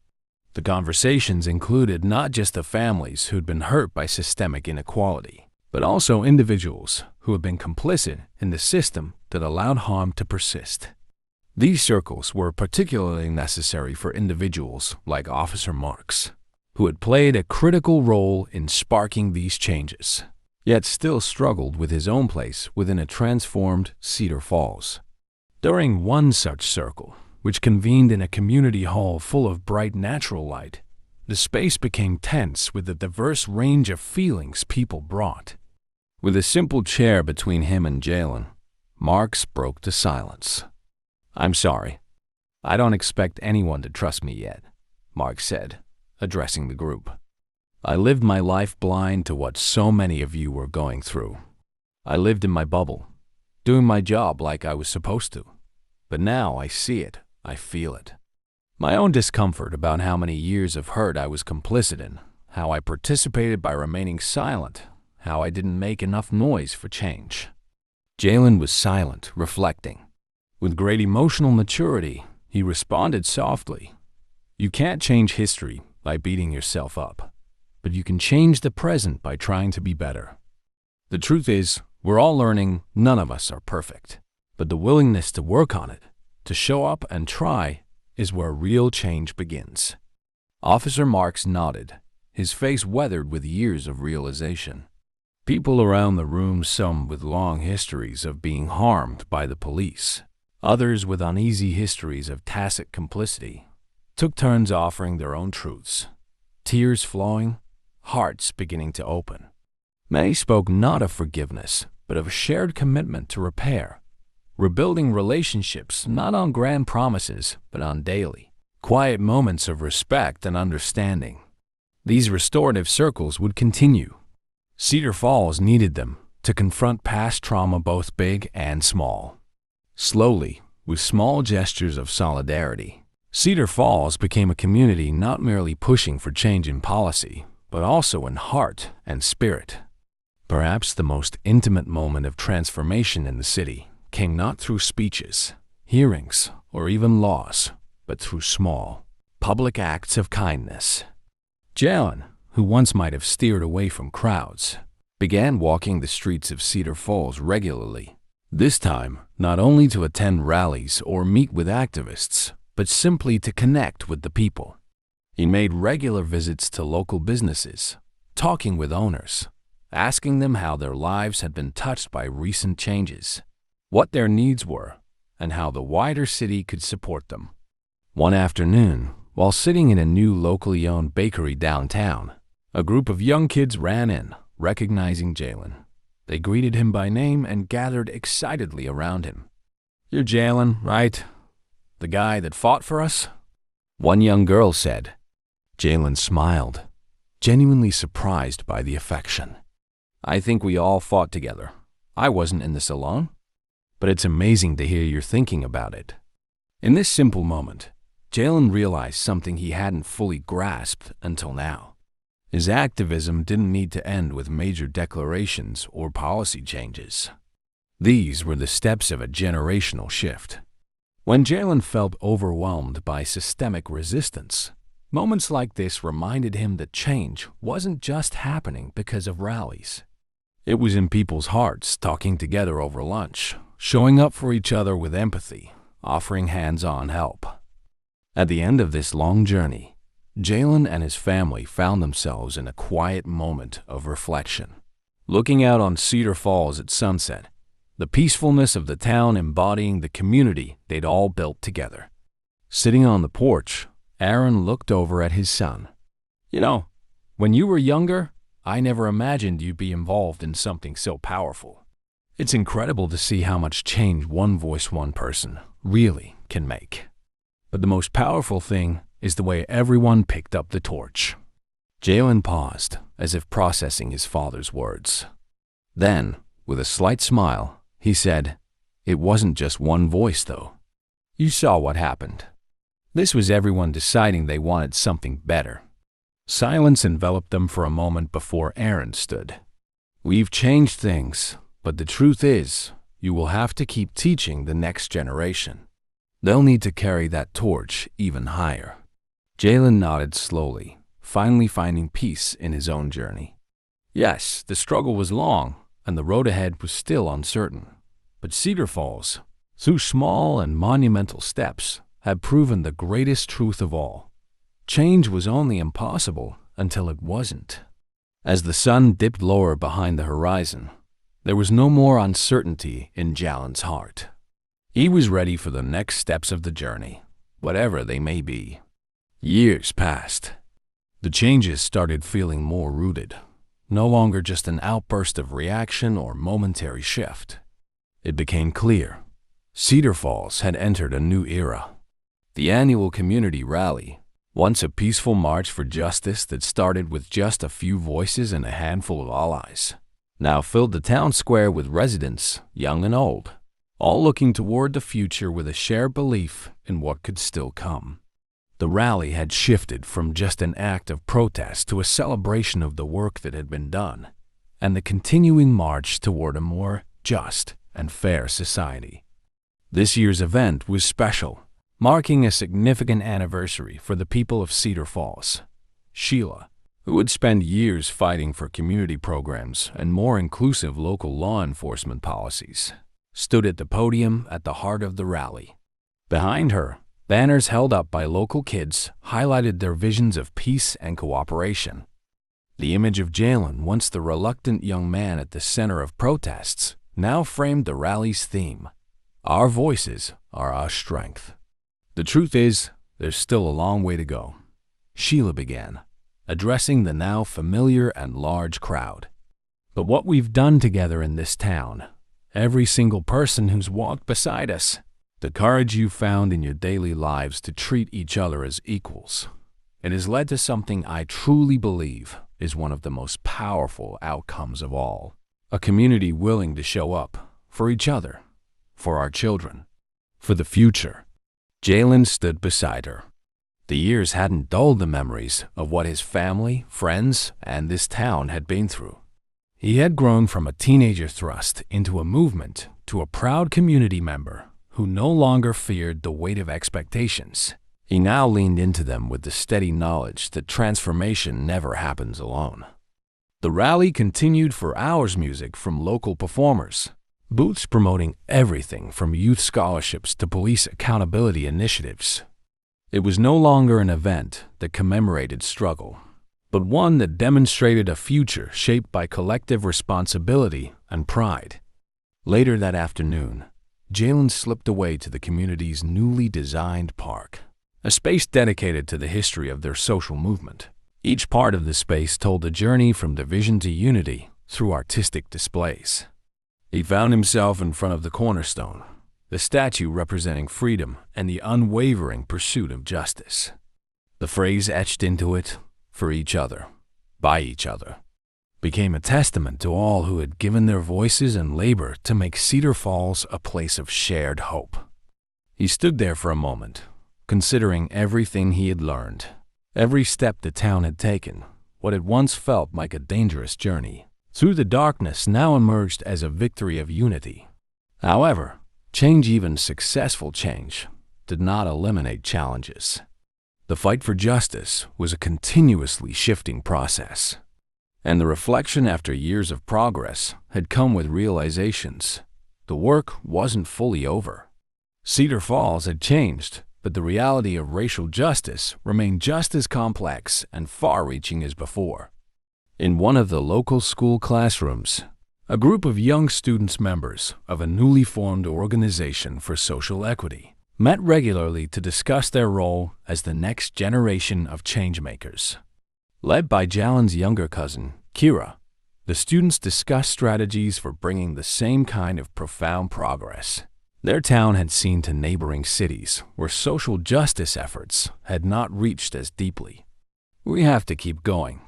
The conversations included not just the families who'd been hurt by systemic inequality, but also individuals who had been complicit in the system that allowed harm to persist. These circles were particularly necessary for individuals like Officer Marks, who had played a critical role in sparking these changes, yet still struggled with his own place within a transformed Cedar Falls. During one such circle, which convened in a community hall full of bright natural light, the space became tense with the diverse range of feelings people brought. With a simple chair between him and Jalen, Marks broke to silence. "I'm sorry. I don't expect anyone to trust me yet," Marks said, addressing the group. "I lived my life blind to what so many of you were going through. I lived in my bubble, doing my job like I was supposed to. But now I see it, I feel it. My own discomfort about how many years of hurt I was complicit in, how I participated by remaining silent, how I didn't make enough noise for change." Jalen was silent, reflecting. With great emotional maturity, he responded softly, "You can't change history by beating yourself up, but you can change the present by trying to be better. The truth is, we're all learning, none of us are perfect, but the willingness to work on it, to show up and try, is where real change begins." Officer Marks nodded, his face weathered with years of realization. People around the room, some with long histories of being harmed by the police, others with uneasy histories of tacit complicity, took turns offering their own truths, tears flowing, hearts beginning to open. Many spoke not of forgiveness, but of a shared commitment to repair, rebuilding relationships not on grand promises, but on daily, quiet moments of respect and understanding. These restorative circles would continue. Cedar Falls needed them to confront past trauma, both big and small. Slowly, with small gestures of solidarity, Cedar Falls became a community not merely pushing for change in policy, but also in heart and spirit. Perhaps the most intimate moment of transformation in the city came not through speeches, hearings, or even laws, but through small, public acts of kindness. Jalen, who once might have steered away from crowds, began walking the streets of Cedar Falls regularly. This time, not only to attend rallies or meet with activists, but simply to connect with the people. He made regular visits to local businesses, talking with owners, asking them how their lives had been touched by recent changes, what their needs were, and how the wider city could support them. One afternoon, while sitting in a new locally owned bakery downtown, a group of young kids ran in, recognizing Jalen. They greeted him by name and gathered excitedly around him. "You're Jalen, right? The guy that fought for us?" one young girl said. Jalen smiled, genuinely surprised by the affection. "I think we all fought together. I wasn't in this alone. But it's amazing to hear you're thinking about it." In this simple moment, Jalen realized something he hadn't fully grasped until now. His activism didn't need to end with major declarations or policy changes. These were the steps of a generational shift. When Jalen felt overwhelmed by systemic resistance, moments like this reminded him that change wasn't just happening because of rallies. It was in people's hearts, talking together over lunch, showing up for each other with empathy, offering hands-on help. At the end of this long journey, Jalen and his family found themselves in a quiet moment of reflection. Looking out on Cedar Falls at sunset, the peacefulness of the town embodying the community they'd all built together. Sitting on the porch, Aaron looked over at his son. "You know, when you were younger, I never imagined you'd be involved in something so powerful. It's incredible to see how much change one voice, one person, really can make. But the most powerful thing is the way everyone picked up the torch. Jalen paused, as if processing his father's words. Then, with a slight smile, he said, "It wasn't just one voice, though. You saw what happened. This was everyone deciding they wanted something better." Silence enveloped them for a moment before Aaron stood. "We've changed things, but the truth is, you will have to keep teaching the next generation. They'll need to carry that torch even higher." Jalen nodded slowly, finally finding peace in his own journey. Yes, the struggle was long, and the road ahead was still uncertain. But Cedar Falls, through small and monumental steps, had proven the greatest truth of all. Change was only impossible until it wasn't. As the sun dipped lower behind the horizon, there was no more uncertainty in Jalen's heart. He was ready for the next steps of the journey, whatever they may be. Years passed. The changes started feeling more rooted, no longer just an outburst of reaction or momentary shift. It became clear. Cedar Falls had entered a new era. The annual community rally, once a peaceful march for justice that started with just a few voices and a handful of allies, now filled the town square with residents, young and old, all looking toward the future with a shared belief in what could still come. The rally had shifted from just an act of protest to a celebration of the work that had been done, and the continuing march toward a more just and fair society. This year's event was special, marking a significant anniversary for the people of Cedar Falls. Sheila, who would spend years fighting for community programs and more inclusive local law enforcement policies, stood at the podium at the heart of the rally. Behind her, banners held up by local kids highlighted their visions of peace and cooperation. The image of Jalen, once the reluctant young man at the center of protests, now framed the rally's theme: "Our voices are our strength." The truth is, there's still a long way to go. Sheila began, addressing the now familiar and large crowd. But what we've done together in this town, every single person who's walked beside us, the courage you found in your daily lives to treat each other as equals, it has led to something I truly believe is one of the most powerful outcomes of all. A community willing to show up for each other, for our children, for the future. Jalen stood beside her. The years hadn't dulled the memories of what his family, friends, and this town had been through. He had grown from a teenager thrust into a movement to a proud community member who no longer feared the weight of expectations. He now leaned into them with the steady knowledge that transformation never happens alone. The rally continued for hours. Music from local performers, booths promoting everything from youth scholarships to police accountability initiatives. It was no longer an event that commemorated struggle, but one that demonstrated a future shaped by collective responsibility and pride. Later that afternoon, Jalen slipped away to the community's newly designed park, a space dedicated to the history of their social movement. Each part of the space told a journey from division to unity through artistic displays. He found himself in front of the cornerstone, the statue representing freedom and the unwavering pursuit of justice. The phrase etched into it, "for each other, by each other," became a testament to all who had given their voices and labor to make Cedar Falls a place of shared hope. He stood there for a moment, considering everything he had learned, every step the town had taken, what had once felt like a dangerous journey, through the darkness now emerged as a victory of unity. However, change, even successful change, did not eliminate challenges. The fight for justice was a continuously shifting process, and the reflection after years of progress had come with realizations. The work wasn't fully over. Cedar Falls had changed, but the reality of racial justice remained just as complex and far-reaching as before. In one of the local school classrooms, a group of young students, members of a newly formed organization for social equity, met regularly to discuss their role as the next generation of changemakers. Led by Jalen's younger cousin, Kira, the students discussed strategies for bringing the same kind of profound progress Their town had seen to neighboring cities where social justice efforts had not reached as deeply. "We have to keep going,"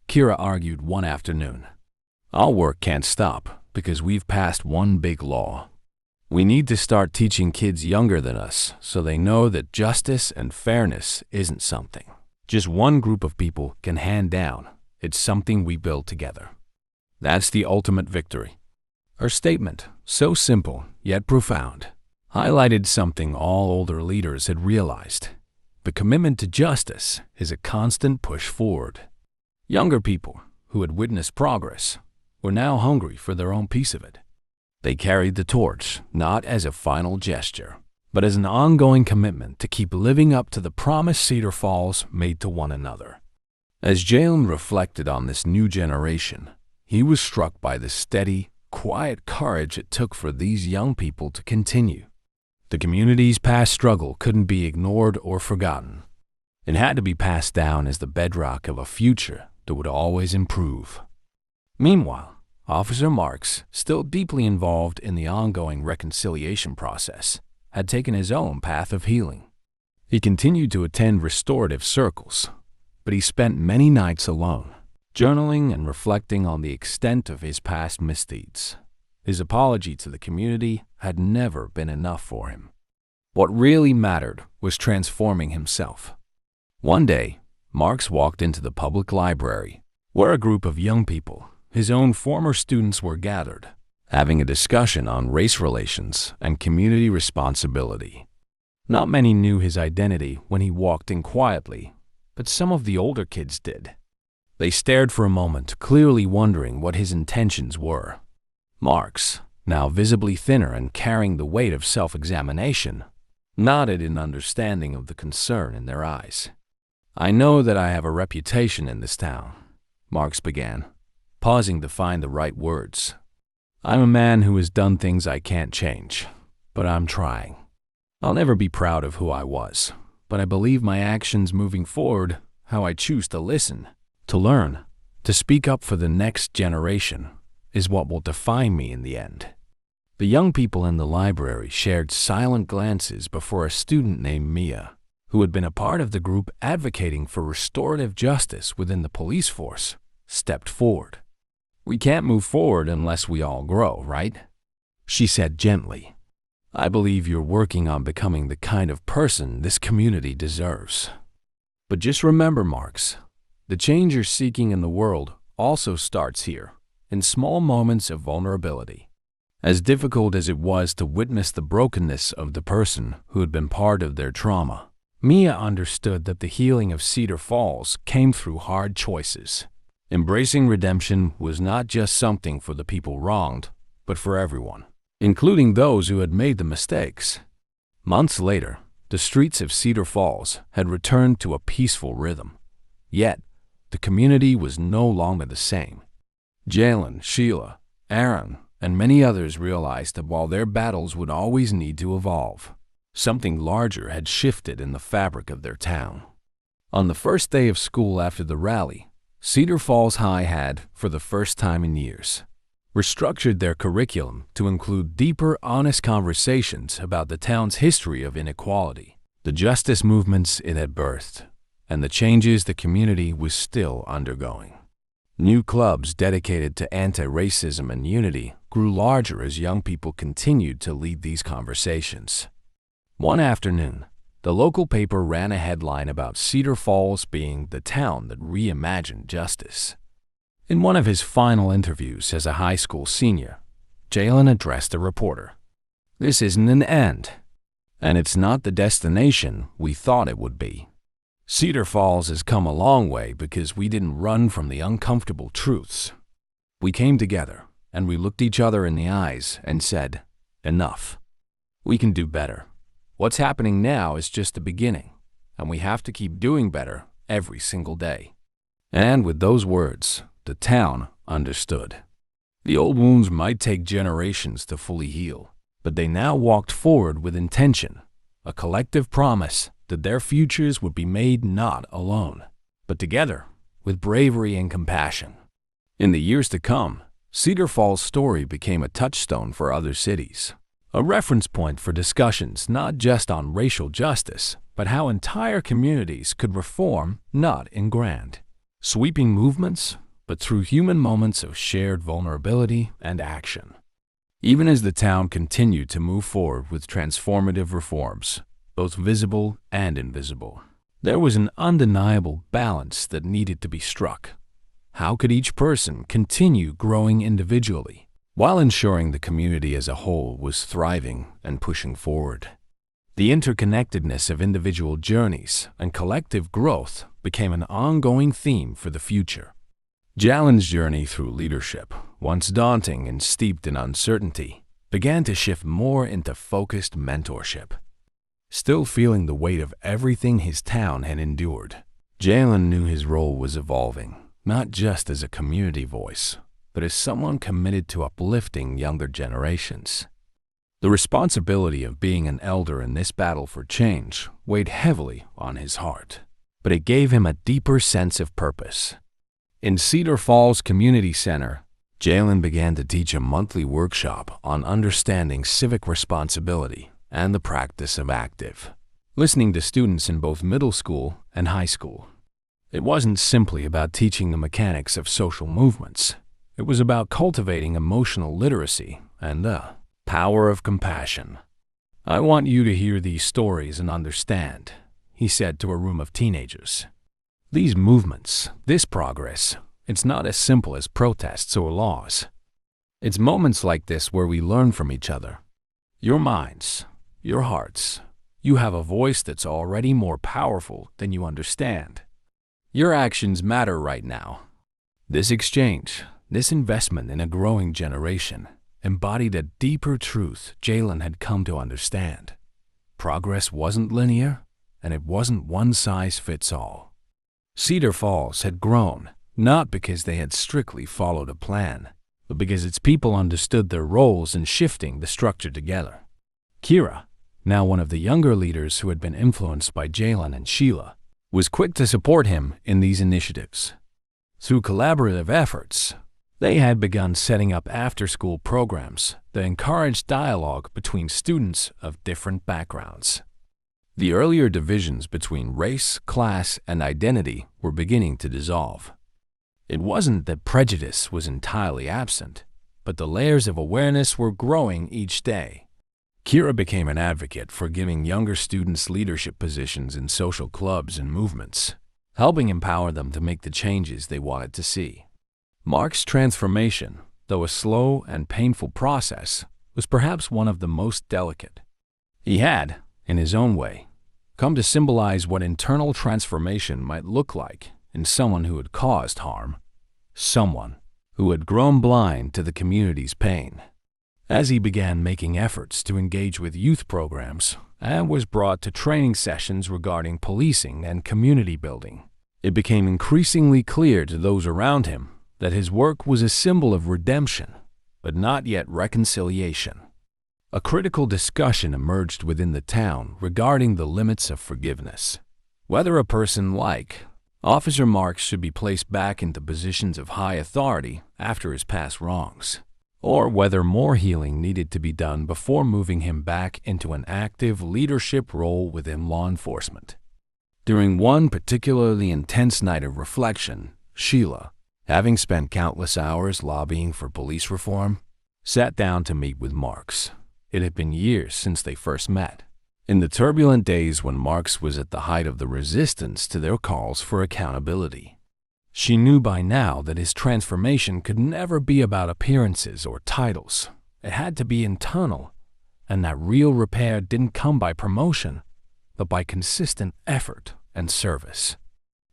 Kira argued one afternoon. "Our work can't stop because we've passed one big law. We need to start teaching kids younger than us so they know that justice and fairness isn't something just one group of people can hand down. It's something we build together. That's the ultimate victory." Her statement, so simple yet profound, highlighted something all older leaders had realized. The commitment to justice is a constant push forward. Younger people, who had witnessed progress, were now hungry for their own piece of it. They carried the torch not as a final gesture, but as an ongoing commitment to keep living up to the promise Cedar Falls made to one another. As Jalen reflected on this new generation, he was struck by the steady, quiet courage it took for these young people to continue. The community's past struggle couldn't be ignored or forgotten. It had to be passed down as the bedrock of a future that would always improve. Meanwhile, Officer Marks, still deeply involved in the ongoing reconciliation process, had taken his own path of healing. He continued to attend restorative circles, but he spent many nights alone, journaling and reflecting on the extent of his past misdeeds. His apology to the community had never been enough for him. What really mattered was transforming himself. One day, Marks walked into the public library, where a group of young people, his own former students, were gathered, having a discussion on race relations and community responsibility. Not many knew his identity when he walked in quietly, but some of the older kids did. They stared for a moment, clearly wondering what his intentions were. Marks, now visibly thinner and carrying the weight of self-examination, nodded in understanding of the concern in their eyes. "I know that I have a reputation in this town," Marks began, pausing to find the right words. "I'm a man who has done things I can't change, but I'm trying. I'll never be proud of who I was, but I believe my actions moving forward, how I choose to listen, to learn, to speak up for the next generation, is what will define me in the end." The young people in the library shared silent glances before a student named Mia, who had been a part of the group advocating for restorative justice within the police force, stepped forward. "We can't move forward unless we all grow, right?" she said gently. "I believe you're working on becoming the kind of person this community deserves. But just remember, Marks, the change you're seeking in the world also starts here, in small moments of vulnerability." As difficult as it was to witness the brokenness of the person who had been part of their trauma, Mia understood that the healing of Cedar Falls came through hard choices. Embracing redemption was not just something for the people wronged, but for everyone, including those who had made the mistakes. Months later, the streets of Cedar Falls had returned to a peaceful rhythm. Yet, the community was no longer the same. Jalen, Sheila, Aaron, and many others realized that while their battles would always need to evolve, something larger had shifted in the fabric of their town. On the first day of school after the rally, Cedar Falls High had, for the first time in years, restructured their curriculum to include deeper, honest conversations about the town's history of inequality, the justice movements it had birthed, and the changes the community was still undergoing. New clubs dedicated to anti-racism and unity grew larger as young people continued to lead these conversations. One afternoon, the local paper ran a headline about Cedar Falls being the town that reimagined justice. In one of his final interviews as a high school senior, Jalen addressed the reporter. "This isn't an end, and it's not the destination we thought it would be. Cedar Falls has come a long way because we didn't run from the uncomfortable truths. We came together, and we looked each other in the eyes and said, 'Enough. We can do better. What's happening now is just the beginning, and we have to keep doing better every single day.'" And with those words, the town understood. The old wounds might take generations to fully heal, but they now walked forward with intention, a collective promise that their futures would be made not alone, but together, with bravery and compassion. In the years to come, Cedar Falls' story became a touchstone for other cities, a reference point for discussions not just on racial justice, but how entire communities could reform not in grand, sweeping movements, but through human moments of shared vulnerability and action. Even as the town continued to move forward with transformative reforms, both visible and invisible, there was an undeniable balance that needed to be struck. How could each person continue growing individually while ensuring the community as a whole was thriving and pushing forward? The interconnectedness of individual journeys and collective growth became an ongoing theme for the future. Jalen's journey through leadership, once daunting and steeped in uncertainty, began to shift more into focused mentorship. Still feeling the weight of everything his town had endured, Jalen knew his role was evolving, not just as a community voice, but as someone committed to uplifting younger generations. The responsibility of being an elder in this battle for change weighed heavily on his heart, but it gave him a deeper sense of purpose. In Cedar Falls Community Center, Jalen began to teach a monthly workshop on understanding civic responsibility and the practice of active listening to students in both middle school and high school. It wasn't simply about teaching the mechanics of social movements. It was about cultivating emotional literacy and the power of compassion. "I want you to hear these stories and understand," he said to a room of teenagers. "These movements, this progress, it's not as simple as protests or laws. It's moments like this where we learn from each other. Your minds, your hearts, you have a voice that's already more powerful than you understand. Your actions matter right now." This exchange, this investment in a growing generation, embodied a deeper truth Jalen had come to understand. Progress wasn't linear, and it wasn't one size fits all. Cedar Falls had grown, not because they had strictly followed a plan, but because its people understood their roles in shifting the structure together. Kira, now one of the younger leaders who had been influenced by Jalen and Sheila, was quick to support him in these initiatives. Through collaborative efforts, they had begun setting up after-school programs that encouraged dialogue between students of different backgrounds. The earlier divisions between race, class, and identity were beginning to dissolve. It wasn't that prejudice was entirely absent, but the layers of awareness were growing each day. Kira became an advocate for giving younger students leadership positions in social clubs and movements, helping empower them to make the changes they wanted to see. Mark's transformation, though a slow and painful process, was perhaps one of the most delicate. He had, in his own way, come to symbolize what internal transformation might look like in someone who had caused harm, someone who had grown blind to the community's pain. As he began making efforts to engage with youth programs and was brought to training sessions regarding policing and community building, it became increasingly clear to those around him that his work was a symbol of redemption, but not yet reconciliation. A critical discussion emerged within the town regarding the limits of forgiveness. Whether a person like Officer Marks should be placed back into positions of high authority after his past wrongs, or whether more healing needed to be done before moving him back into an active leadership role within law enforcement. During one particularly intense night of reflection, Sheila, having spent countless hours lobbying for police reform, sat down to meet with Marks. It had been years since they first met. In the turbulent days when Marks was at the height of the resistance to their calls for accountability. She knew by now that his transformation could never be about appearances or titles. It had to be internal, and that real repair didn't come by promotion, but by consistent effort and service.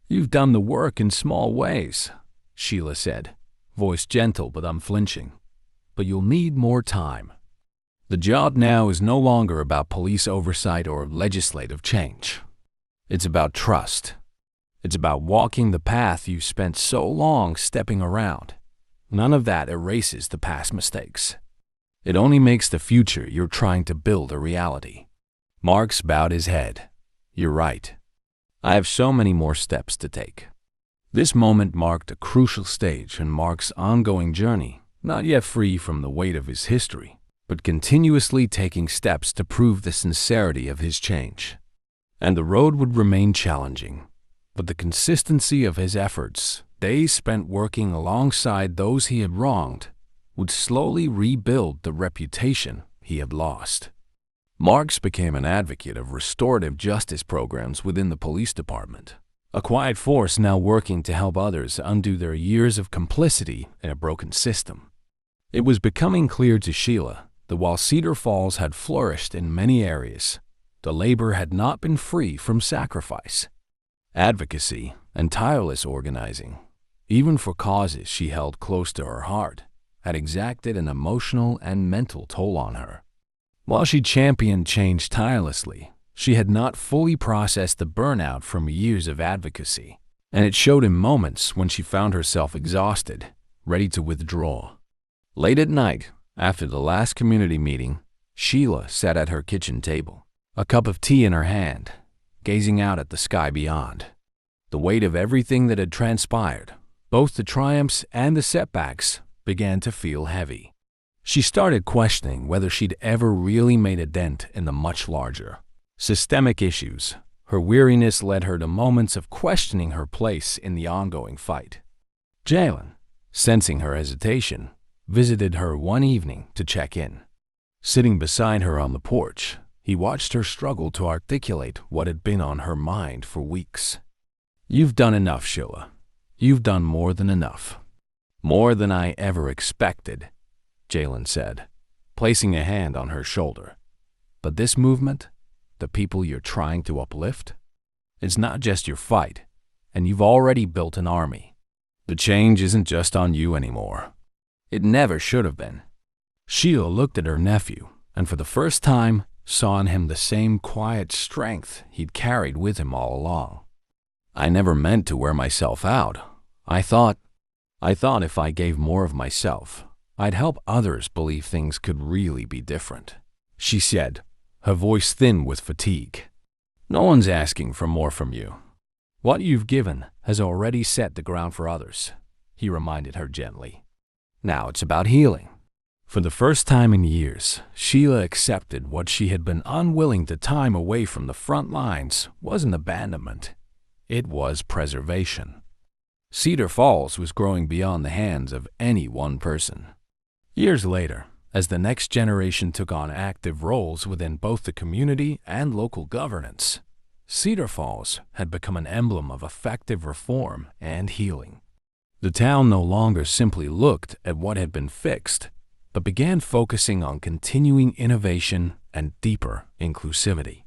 "You've done the work in small ways," Sheila said, voice gentle but unflinching, "but you'll need more time. The job now is no longer about police oversight or legislative change. It's about trust. It's about walking the path you spent so long stepping around. None of that erases the past mistakes. It only makes the future you're trying to build a reality." Marks bowed his head. "You're right. I have so many more steps to take." This moment marked a crucial stage in Mark's ongoing journey, not yet free from the weight of his history, but continuously taking steps to prove the sincerity of his change. And the road would remain challenging, but the consistency of his efforts, days spent working alongside those he had wronged, would slowly rebuild the reputation he had lost. Marks became an advocate of restorative justice programs within the police department, a quiet force now working to help others undo their years of complicity in a broken system. It was becoming clear to Sheila that while Cedar Falls had flourished in many areas, the labor had not been free from sacrifice. Advocacy and tireless organizing, even for causes she held close to her heart, had exacted an emotional and mental toll on her. While she championed change tirelessly, she had not fully processed the burnout from years of advocacy, and it showed in moments when she found herself exhausted, ready to withdraw. Late at night, after the last community meeting, Sheila sat at her kitchen table, a cup of tea in her hand, gazing out at the sky beyond. The weight of everything that had transpired, both the triumphs and the setbacks, began to feel heavy. She started questioning whether she'd ever really made a dent in the much larger, systemic issues. Her weariness led her to moments of questioning her place in the ongoing fight. Jalen, sensing her hesitation, visited her one evening to check in. Sitting beside her on the porch, he watched her struggle to articulate what had been on her mind for weeks. "You've done enough, Sheila. You've done more than enough. More than I ever expected," Jalen said, placing a hand on her shoulder. "But this movement, the people you're trying to uplift, it's not just your fight, and you've already built an army. The change isn't just on you anymore. It never should have been." Sheila looked at her nephew, and for the first time saw in him the same quiet strength he'd carried with him all along. "I never meant to wear myself out. I thought if I gave more of myself, I'd help others believe things could really be different," she said, her voice thin with fatigue. "No one's asking for more from you. What you've given has already set the ground for others," he reminded her gently. "Now it's about healing." For the first time in years, Sheila accepted what she had been unwilling to time away from the front lines wasn't abandonment. It was preservation. Cedar Falls was growing beyond the hands of any one person. Years later, as the next generation took on active roles within both the community and local governance, Cedar Falls had become an emblem of effective reform and healing. The town no longer simply looked at what had been fixed, but began focusing on continuing innovation and deeper inclusivity.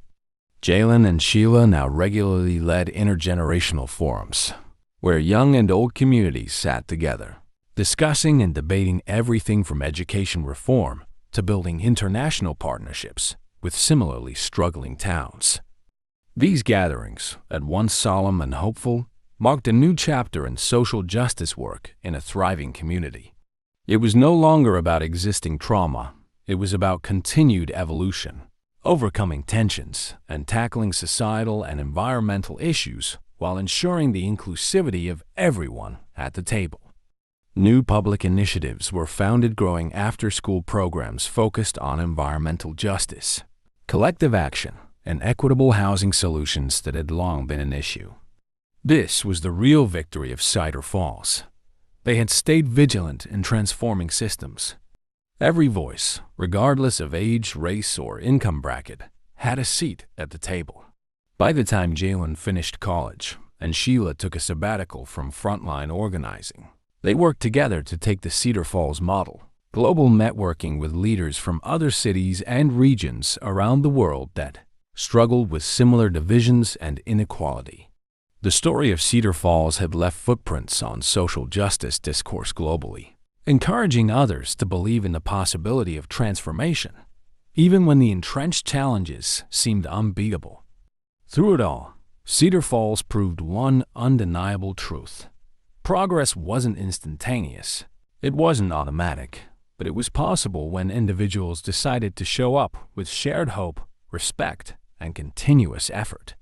Jalen and Sheila now regularly led intergenerational forums, where young and old communities sat together, discussing and debating everything from education reform to building international partnerships with similarly struggling towns. These gatherings, at once solemn and hopeful, marked a new chapter in social justice work in a thriving community. It was no longer about existing trauma. It was about continued evolution, overcoming tensions and tackling societal and environmental issues while ensuring the inclusivity of everyone at the table. New public initiatives were founded, growing after-school programs focused on environmental justice, collective action, and equitable housing solutions that had long been an issue. This was the real victory of Cedar Falls. They had stayed vigilant in transforming systems. Every voice, regardless of age, race, or income bracket, had a seat at the table. By the time Jalen finished college and Sheila took a sabbatical from frontline organizing, they worked together to take the Cedar Falls model, global networking with leaders from other cities and regions around the world that struggled with similar divisions and inequality. The story of Cedar Falls had left footprints on social justice discourse globally, encouraging others to believe in the possibility of transformation, even when the entrenched challenges seemed unbeatable. Through it all, Cedar Falls proved one undeniable truth. Progress wasn't instantaneous. It wasn't automatic, but it was possible when individuals decided to show up with shared hope, respect, and continuous effort.